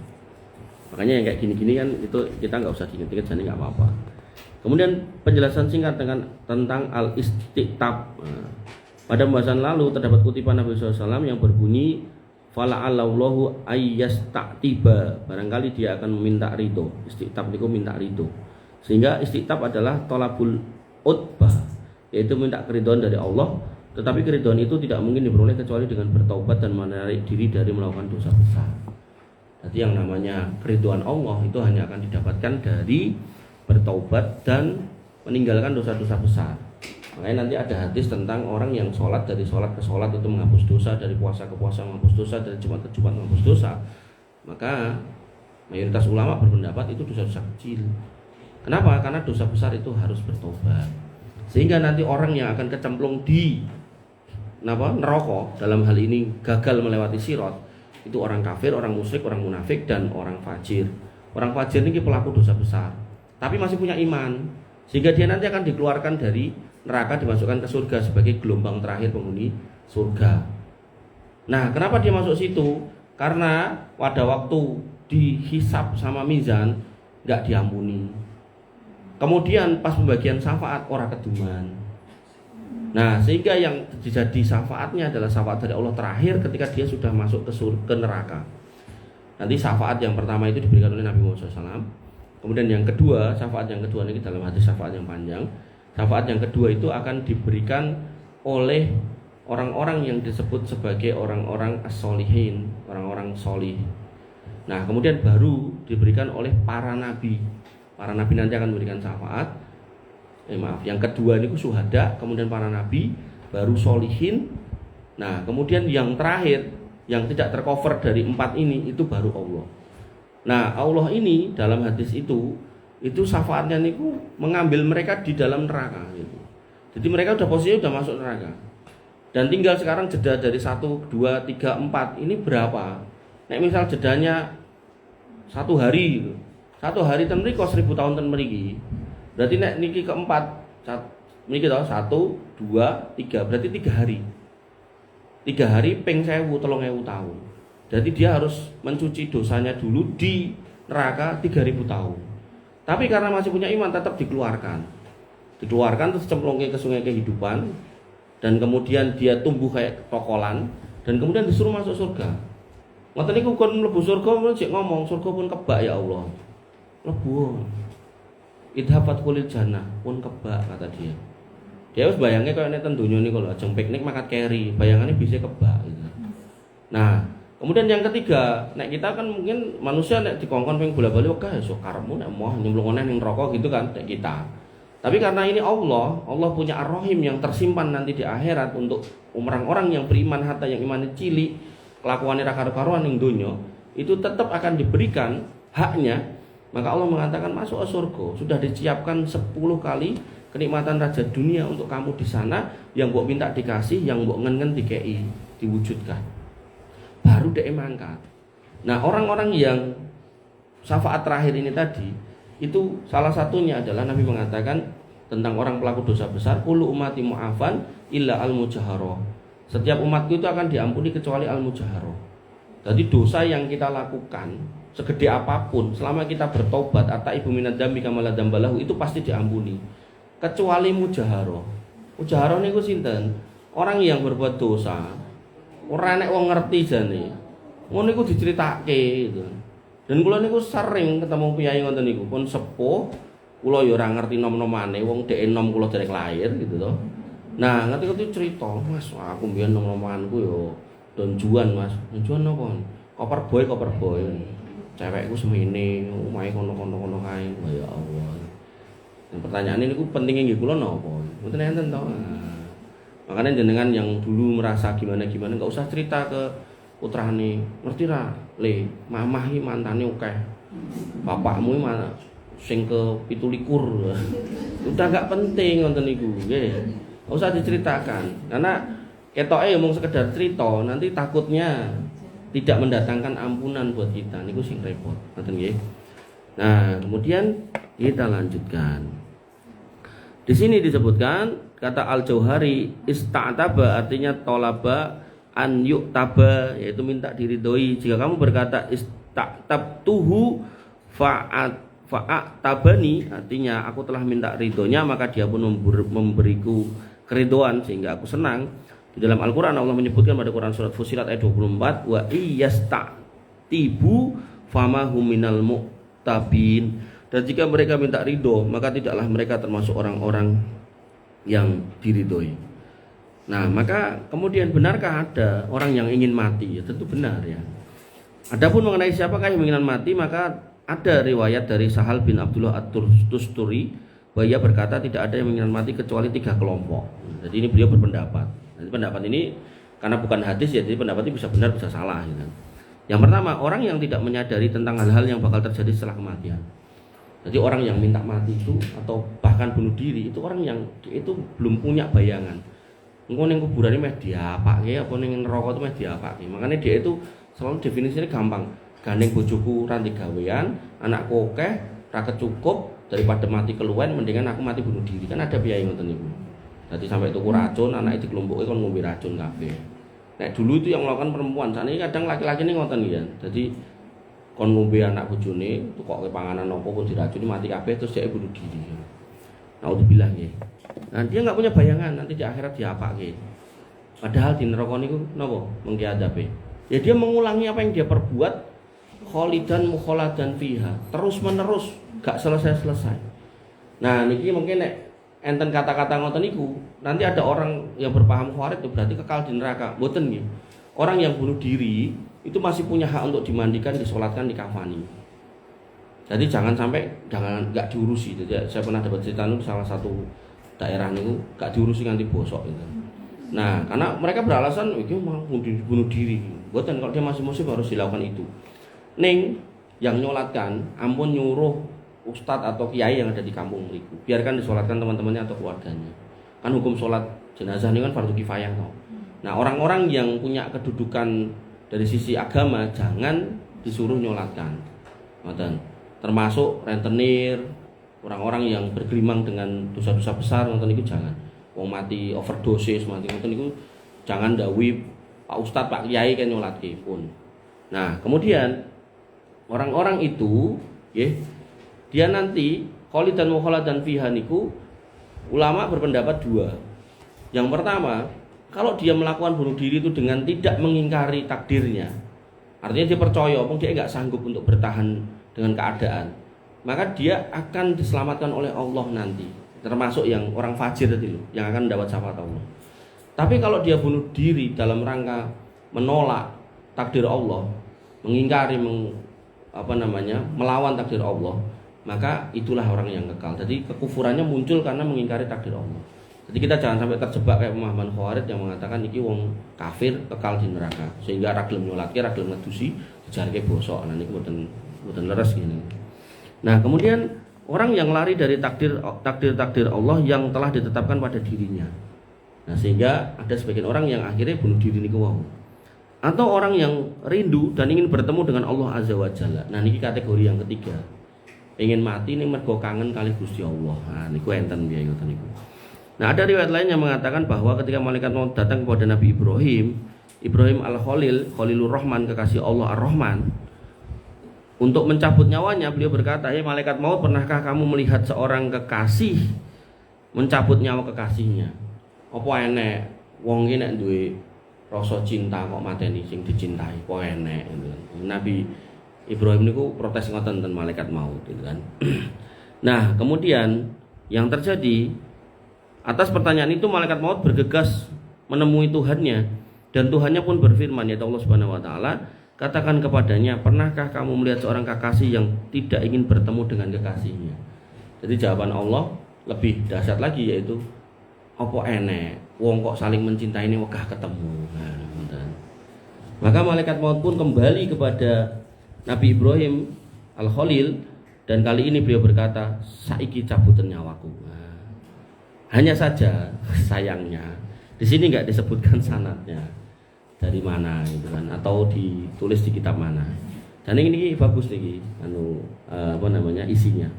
Makanya yang kayak gini-gini kan itu kita nggak usah diingat-ingat, jadi nggak apa-apa. Kemudian penjelasan singkat tentang al-istiqtab. Nah, pada pembahasan lalu terdapat kutipan Nabi SAW yang berbunyi fala'allahu ayyasta'tiba, barangkali dia akan meminta ridho. Istiqtab itu minta ridho. Sehingga istiqtab adalah tolabul utbah, yaitu minta keridhaan dari Allah. Tetapi keridhaan itu tidak mungkin diperoleh kecuali dengan bertaubat dan menarik diri dari melakukan dosa besar. Jadi yang namanya keridhaan Allah itu hanya akan didapatkan dari bertaubat dan meninggalkan dosa-dosa besar. Makanya nanti ada hadis tentang orang yang sholat dari sholat ke sholat itu menghapus dosa, dari puasa ke puasa menghapus dosa, dari Jumat ke Jumat menghapus dosa. Maka mayoritas ulama berpendapat itu dosa-dosa kecil. Kenapa? Karena dosa besar itu harus bertobat. Sehingga nanti orang yang akan kecemplung di neraka, dalam hal ini gagal melewati sirat, itu orang kafir, orang musyrik, orang munafik, dan orang fajir. Orang fajir ini pelaku dosa besar, tapi masih punya iman, sehingga dia nanti akan dikeluarkan dari neraka, dimasukkan ke surga sebagai gelombang terakhir penghuni surga. Nah, kenapa dia masuk situ? Karena pada waktu dihisab sama mizan nggak diampuni. Kemudian pas pembagian syafaat orang keduman. Nah, sehingga yang jadi syafaatnya adalah syafaat dari Allah terakhir ketika dia sudah masuk ke neraka. Nanti syafaat yang pertama itu diberikan oleh Nabi Muhammad SAW. Kemudian yang kedua, syafaat yang kedua ini dalam hadis syafaat yang panjang. Syafaat yang kedua itu akan diberikan oleh orang-orang yang disebut sebagai orang-orang as-solihin, orang-orang solih. Nah, kemudian baru diberikan oleh para nabi. Para nabi nanti akan memberikan syafaat. Yang kedua ini syuhada, kemudian para nabi, baru solihin. Nah, kemudian yang terakhir yang tidak tercover dari 4 ini itu baru Allah. Nah, Allah ini dalam hadis itu syafaatnya niku mengambil mereka di dalam neraka gitu. Jadi mereka udah posisinya udah masuk neraka. Dan tinggal sekarang jeda dari 1, 2, 3, 4 ini berapa? Nek misal jedanya 1 hari gitu. 1 hari ten mriko 1000 tahun ten mriki. Berarti nek niki keempat niki to 1, 2, 3 berarti 3 hari. 3 hari ping 1000 3.000 tahun. Jadi dia harus mencuci dosanya dulu di neraka 3000 tahun. Tapi karena masih punya iman tetap dikeluarkan. Dikeluarkan terus cemplungnya ke sungai kehidupan, dan kemudian dia tumbuh kayak tokolan, dan kemudian disuruh masuk surga. Ngoten niku kon mlebu surga mesti ngomong surga pun kebak ya Allah. Mlebu. Idhafat kulil jannah pun kebak kata dia. Dia wis bayangnya kayak nek ten donya niku lho ajeng piknik makan keri, bayangannya bisa kebak gitu. Nah, kemudian yang ketiga, nek kita kan mungkin manusia nek dikongkon ping bola-bali wegah ya sok karepmu nek mau nyemplung ning neraka gitu kan nek kita. Tapi karena ini Allah punya Ar-Rahim yang tersimpan nanti di akhirat untuk orang-orang yang beriman, hatta yang imannya cilik, kelakuannya ra karo-karuan ning donya, itu tetap akan diberikan haknya. Maka Allah mengatakan masuk ke surga, sudah disiapkan 10 kali kenikmatan raja dunia untuk kamu di sana, yang mbok minta dikasih, yang mbok ngen-ngen dikei, diwujudkan. Baru dia mangkat. Nah, orang-orang yang syafaat terakhir ini tadi, itu salah satunya adalah Nabi mengatakan tentang orang pelaku dosa besar, kullu ummati mu'afan illa al-mujaharoh. Setiap umatku itu akan diampuni kecuali al-mujaharoh. Jadi dosa yang kita lakukan segede apapun, selama kita bertobat atau ibu minad dambi kamala dambalahu, itu pasti diampuni. Kecuali mujaharoh. Mujaharoh niku sinten? Orang yang berbuat dosa ora nek wong ngerti jane. Ngono niku diceritake gitu. Dan kula niku sering ketemu piyai ngoten niku, pun sepuh, kula ya ora ngerti nom-nomane, wong dhek enom kula derek lahir gitu to. Nah, ngerti-ngerti cerita, Mas, aku mbiyen nom-nomanku yo Don Juan, Mas. Don Juan napa? Koper boy. Cewekku semene, omahe kono-kono kae. Ya Allah. Dan pertanyaan ini ku pentingnya nggih kula napa? Mboten enten to. Makanya jenengan yang dulu merasa gimana-gimana enggak usah cerita ke putrane. Ngerti ra? Le, mamah iki mantane akeh. Bapakmu mana sing ke 17. Udah enggak penting ngoten niku, nggih. Enggak usah diceritakan. Karena ketoke mung sekedar cerita, nanti takutnya tidak mendatangkan ampunan buat kita. Niku sing repot, ngoten nggih. Nah, kemudian kita lanjutkan. Di sini disebutkan kata Al-Jauhari, ista'taba artinya tolaba an yu'taba, yaitu minta diridhoi. Jika kamu berkata ista'tabtuhu Fa'at tabani, artinya aku telah minta ridhonya maka dia pun memberiku keridhaan sehingga aku senang. Di dalam Al-Quran Allah menyebutkan pada Quran surat Fussilat ayat 24, wa iyasta'tibu fama hum minal mu'tabin, dan jika mereka minta ridho maka tidaklah mereka termasuk orang-orang yang diridhoi. Nah, maka kemudian benarkah ada orang yang ingin mati? Ya tentu benar ya. Adapun mengenai siapakah yang menginginkan mati, maka ada riwayat dari Sahal bin Abdullah At-Tusturi bahwa ia berkata tidak ada yang menginginkan mati kecuali 3 kelompok. Jadi ini beliau berpendapat. Jadi pendapat ini karena bukan hadis ya, jadi pendapat ini bisa benar bisa salah gitu. Yang pertama, orang yang tidak menyadari tentang hal-hal yang bakal terjadi setelah kematian. Jadi orang yang minta mati itu atau bahkan bunuh diri itu orang yang itu belum punya bayangan. Engko ning kuburan meh diapake apa ning neraka itu meh diapake. Makanya dia itu selalu definisinya gampang. Gandeng bojoku ranti gawean, anakku akeh, ra kecukup, daripada mati keluwen mendingan aku mati bunuh diri. Kan ada biaya ngoten niku. Jadi sampai tuku racun, anak itu dikelompoki kon ngombe racun kabeh. Nek dulu itu yang melakukan perempuan, saat ini kadang laki-laki ini ngoten ya. Jadi kon ngombe anak bojone, tukoke panganan apa pun diracuni mati kabeh terus dia bunuh diri. Naudzubillah nggih. Nah, dia enggak punya bayangan nanti di akhirat diapake. Padahal di neraka niku napa mengki adabe. Ya dia mengulangi apa yang dia perbuat, kholidan mukhaladan fiha, terus-menerus, gak selesai-selesai. Nah, niki mungkin nek enten kata-kata ngoten niku, nanti ada orang yang berpaham khawarij itu berarti kekal di neraka. Mboten nggih. Orang yang bunuh diri itu masih punya hak untuk dimandikan, disolatkan, dikafani. Jadi jangan sampai enggak diurusi. Jadi saya pernah dapat cerita di salah satu daerah niku enggak diurusi nganti bosok gitu. Nah, karena mereka beralasan iki mau bunuh diri. Mboten, kalau dia masih muslim harus dilakukan itu. Ning yang nyolatkan ampun nyuruh ustadz atau kiai yang ada di kampung itu, biarkan disolatkan teman-temannya atau keluarganya. Kan hukum sholat jenazah ini kan fardu kifayah toh. Nah, orang-orang yang punya kedudukan dari sisi agama jangan disuruh nyolatkan. Ngoten. Termasuk rentenir, orang-orang yang bergelimang dengan dosa-dosa besar ngoten niku jangan. Wong mati overdosis, mati ngoten niku jangan dawuhi Pak Ustadz, Pak Kiai kan nyolatke pun. Nah, kemudian orang-orang itu nggih dia nanti kholidan mukhaladan fiha niku ulama berpendapat 2. Yang pertama, kalau dia melakukan bunuh diri itu dengan tidak mengingkari takdirnya, artinya dia percaya wong dia enggak sanggup untuk bertahan dengan keadaan, maka dia akan diselamatkan oleh Allah nanti, termasuk yang orang fajir tadi loh, yang akan mendapat syafaat Allah. Tapi kalau dia bunuh diri dalam rangka menolak takdir Allah, mengingkari melawan takdir Allah, maka itulah orang yang kekal. Jadi kekufurannya muncul karena mengingkari takdir Allah. Jadi kita jangan sampai terjebak kayak pemahaman Khawarij yang mengatakan iki wong kafir kekal di neraka, sehingga ra gelem nyolatke, ra gelem ngedusi, dijarke bosok. Nah niku mboten leres gini. Nah, kemudian orang yang lari dari takdir Allah yang telah ditetapkan pada dirinya. Nah, sehingga ada sebagian orang yang akhirnya bunuh diri niku wau. Atau orang yang rindu dan ingin bertemu dengan Allah Azza wa Jalla. Nah, niki kategori yang ketiga. Ingin mati ning mergo kangen kali Gusti Allah. Nah, niku enten piye ngoten niku. Nah, ada riwayat lain yang mengatakan bahwa ketika malaikat maut datang kepada Nabi Ibrahim Al-Khalil, Khalilur Rahman, kekasih Allah Ar-Rahman, untuk mencabut nyawanya, beliau berkata, "Hei malaikat maut, pernahkah kamu melihat seorang kekasih mencabut nyawa kekasihnya? Apa enek wong iki nek duwe rasa cinta kok mateni sing dicintai, apa enek?" Nabi Ibrahim niku protes ngoten tentang malaikat maut gitu kan. Nah, kemudian yang terjadi atas pertanyaan itu malaikat maut bergegas menemui Tuhannya, dan Tuhannya pun berfirman, yaitu Allah Subhanahu wa taala, katakan kepadanya, pernahkah kamu melihat seorang kekasih yang tidak ingin bertemu dengan kekasihnya? Jadi jawaban Allah lebih dahsyat lagi, yaitu apa enek wong kok saling mencintai ini wegah ketemu. Nah, maka malaikat maut pun kembali kepada Nabi Ibrahim Al-Khalil, dan kali ini beliau berkata, saiki cabutan nyawaku. Nah, hanya saja sayangnya di sini nggak disebutkan sanadnya dari mana gitu kan, atau ditulis di kitab mana. Dan ini bagus nih isinya.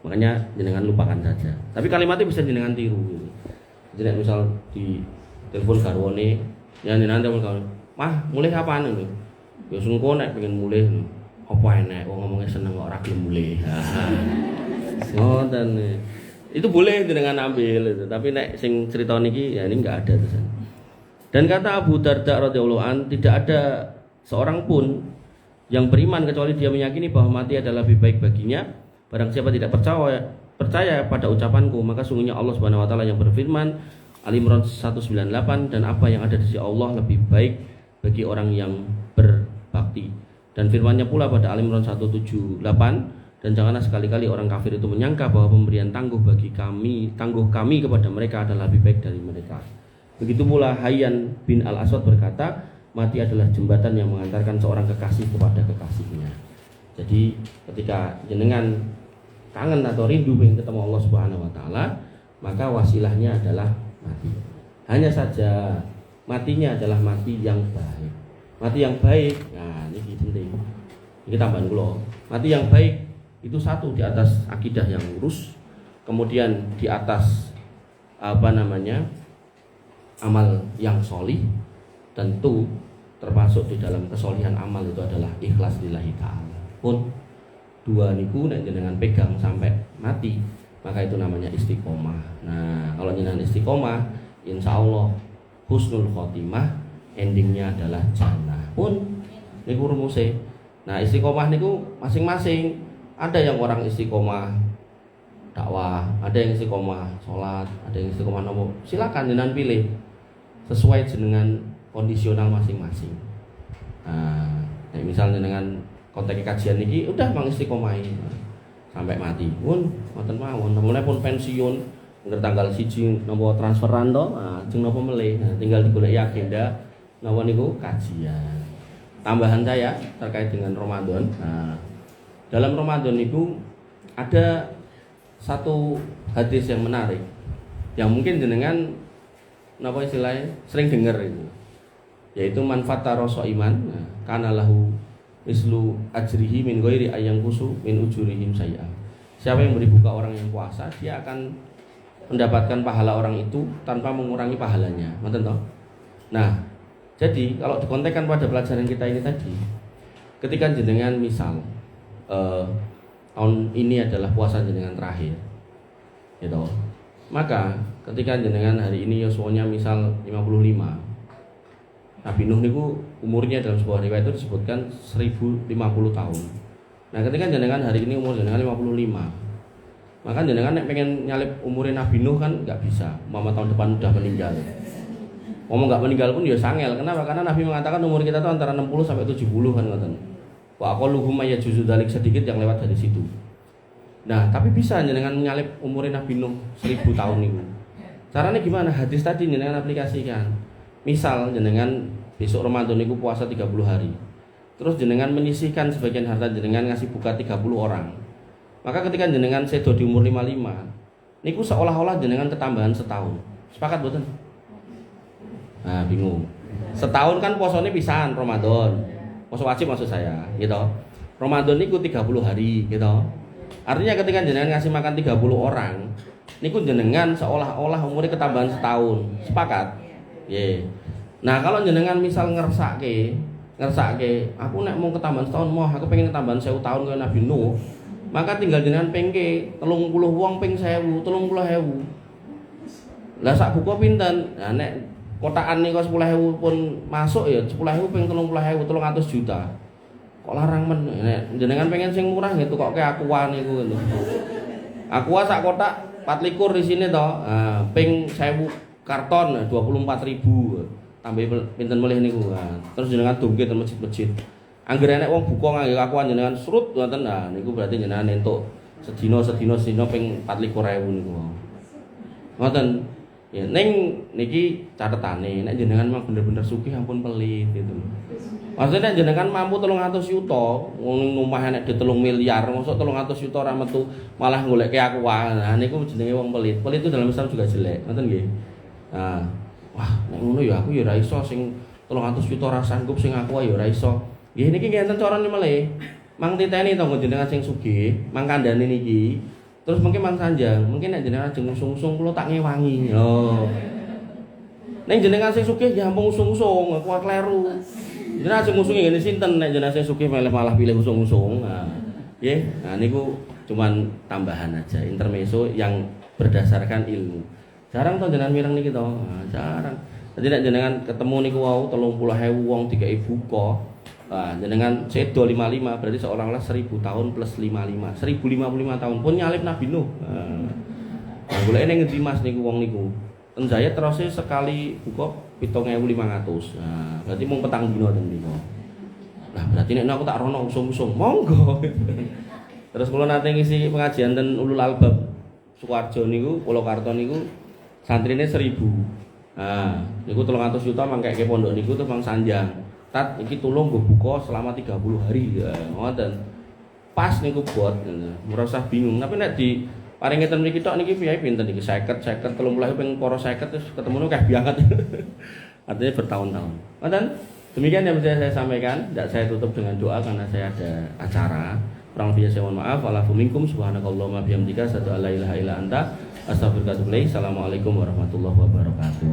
Makanya jenengan lupakan saja. Tapi kalimatnya bisa jenengan tiru gitu. Jadi misal di telepon garwane, ya nanti telepon garwane, "Mah, mulai kapan ini?" Ya sungko nek pengen mulai. Apa enek wong ngomongnya seneng kok ora gelem mulih. Ngoten. Itu boleh dengan ambil itu, tapi nek sing cerita niki ya ini enggak ada tuh. Dan kata Abu Darda radhiyallahu an, tidak ada seorang pun yang beriman kecuali dia meyakini bahwa mati adalah lebih baik baginya. Barang siapa tidak percaya pada ucapanku, maka sungguhnya Allah Subhanahu wa taala yang berfirman Al-Imran 198, dan apa yang ada di sisi Allah lebih baik bagi orang yang berbakti. Dan firman-Nya pula pada Al-Imran 178, dan janganlah sekali-kali orang kafir itu menyangka bahwa pemberian tangguh kami kepada mereka adalah lebih baik dari mereka. Begitu pula Hayyan bin Al-Aswad berkata, mati adalah jembatan yang mengantarkan seorang kekasih kepada kekasihnya. Jadi ketika jenengan kangen atau rindu ingin ketemu Allah Subhanahu wa taala, maka wasilahnya adalah mati. Hanya saja matinya adalah mati yang baik. Mati yang baik, nah ini penting. Ini tambahan kula. Mati yang baik itu satu, di atas akidah yang lurus, kemudian di atas amal yang sholih. Tentu termasuk di dalam kesolihan amal itu adalah ikhlas lillahi ta'ala. Pun dua niku nek jenengan pegang sampai mati, maka itu namanya istiqomah. Nah, kalau jenengan istiqomah, insya Allah husnul khotimah, endingnya adalah jannah. Pun niku rumusnya. Nah, istiqomah niku masing-masing. Ada yang orang istiqomah dakwah, ada yang istiqomah sholat, ada yang istiqomah nopo. Silakan jenengan pilih sesuai dengan kondisional masing-masing. Nah, misalnya dengan konteks kajian niki udah mang istiqomahi sampai mati. Pun wonten mawon, namune pun pensiun ngger tanggal 1 nopo transferan to, ajeng nopo melih. Nah, tinggal digoleki agenda napa niku kajian. Tambahan saya terkait dengan Ramadan. Nah, dalam Ramadan itu ada satu hadis yang menarik yang mungkin jenengan napa istilahnya sering dengar itu, yaitu man fatara iman kana lahu mislu ajrihi min ghairi ayang kusu min ujurihim sayya. Siapa yang beri buka orang yang puasa, dia akan mendapatkan pahala orang itu tanpa mengurangi pahalanya. Ngoten toh? Nah, jadi kalau dikontekkan pada pelajaran kita ini tadi, ketika jenengan misal tahun ini adalah puasa jenengan terakhir, gitu. Maka ketika jenengan hari ini yuswanya misal 55, Nabi Nuh niku umurnya dalam sebuah riwayat itu disebutkan 1050 tahun. Nah, ketika jenengan hari ini umur jenengan 55, maka jenengan nek pengen nyalip umurnya Nabi Nuh kan nggak bisa. Mama tahun depan udah meninggal. Ngomong nggak meninggal pun ya sangel. Kenapa? Karena Nabi mengatakan umur kita tuh antara 60 sampai 70 kan ngoten. Wa aqalluhum ya juzu dalik, sedikit yang lewat dari situ. Nah, tapi bisa jenengan nyalip umurnya Nabi Nuh 1000 tahun niku. Caranya gimana? Hadis tadi jenengan aplikasikan. Misal jenengan besok Ramadan niku puasa 30 hari. Terus jenengan menyisihkan sebagian harta jenengan ngasih buka 30 orang. Maka ketika jenengan sedo di umur 55, niku seolah-olah jenengan ketambahan setahun. Sepakat mboten? Nah, bingung. Setahun kan puasanya pisan Ramadan. Puasa wajib maksud saya, gitu. Ramadan niku 30 hari, gitu. Artinya ketika jenengan ngasih makan 30 orang, niku jenengan seolah-olah umurnya ketambahan setahun. Sepakat? Yeah. Nah, kalau jenengan misal ngersake, aku nek mau ketambahan setahun, aku pengen ketambahan 1000 tahun kayak Nabi Nuh. Maka tinggal jenengan pengke 30 wong ping 1000, 30.000. Lah sak buku pinten? Nah, nek kotakan niku 10.000 pun masuk ya 10.000 ping 30.000, 300 juta. Kok larang men? Nek jenengan pengen sing murah gitu kok kayak Aqua niku gitu. Aqua sak kotak 24 di sini toh. Nah, ping 1000 karton 24.000. Tambah pinten melih niku kan. Terus jenengan dongke teng masjid-masjid. Anggere nek wong buka nganggo Aqua jenengan surut ngoten. Nah, niku berarti jenengan entuk sedina ping 24.000 niku. Ngoten. Ya, neng niki catetane, nek jenengan memang bener-bener sugih ampun pelit gitu. Maksudnya jenengan mampu 300 juta, wong omah nek di 3 miliar, mosok 300 juta ora metu malah goleke aku wae. Nah niku jenenge wong pelit. Pelit itu dalam Islam juga jelek, ngoten nggih. Nah, wah nek ngono ya aku ya ora iso sing 300 juta ora sanggup sing aku wae ya ora iso. Nggih niki ngenten carane melih. Mang titeni to jenengan sing sugih, mang kandhane niki. Terus mungkin Mang Sanjang, mungkin nek jenengan ajeng usung-usung kula tak ngewangi. Oh. Nek jenengan sing sugih ya ampun usung-usung, aku kleru. Jenengan sing musunge ngene sinten nek jenengan sing sugih malah pilih musung-musung. Nah, nggih. Nah niku cuman tambahan aja intermezzo yang berdasarkan ilmu. Jarang to jenengan mireng niki to. Nah, jarang. Dadi nek jenengan ketemu niku wau 30.000 wong dikai buka. Nah, jenengan sedo 55 berarti seolah-olah 1000 tahun plus 55. 1055 tahun pun nyalip Nabi Nuh. Nah, golek ning ngendi Mas niku wong niku? Ten saya terus sekali buka 7.500. Nah, berarti mung petang dina ten niku. Nah, berarti nek aku tak rono usum-usum, monggo. Terus kula nate ngisi pengajian ten Ulul Albab Sukoharjo niku, Purwokerto niku santrine 1000. Nah, niku 300 juta mangkeke pondok niku terus Mang Sanjang. Tat iki tulung nggo buka selama 30 hari. Ya, ngoten. Pas niku bot, ora usah bingung. Tapi nek di paring ngeten mriki tok niki piye pinten iki 50 30 ping para 50 terus ketemu kabeh banget. Artinya bertahun-tahun. Ngoten. Demikian yang bisa saya sampaikan. Tidak saya tutup dengan doa karena saya ada acara. Kurang lebihnya saya mohon maaf. Wa'alaikum minkum subhanakallahumma bihamdika asyhadu an la ilaha illa anta astaghfiruka wa atubu ilaik. Assalamualaikum warahmatullahi wabarakatuh.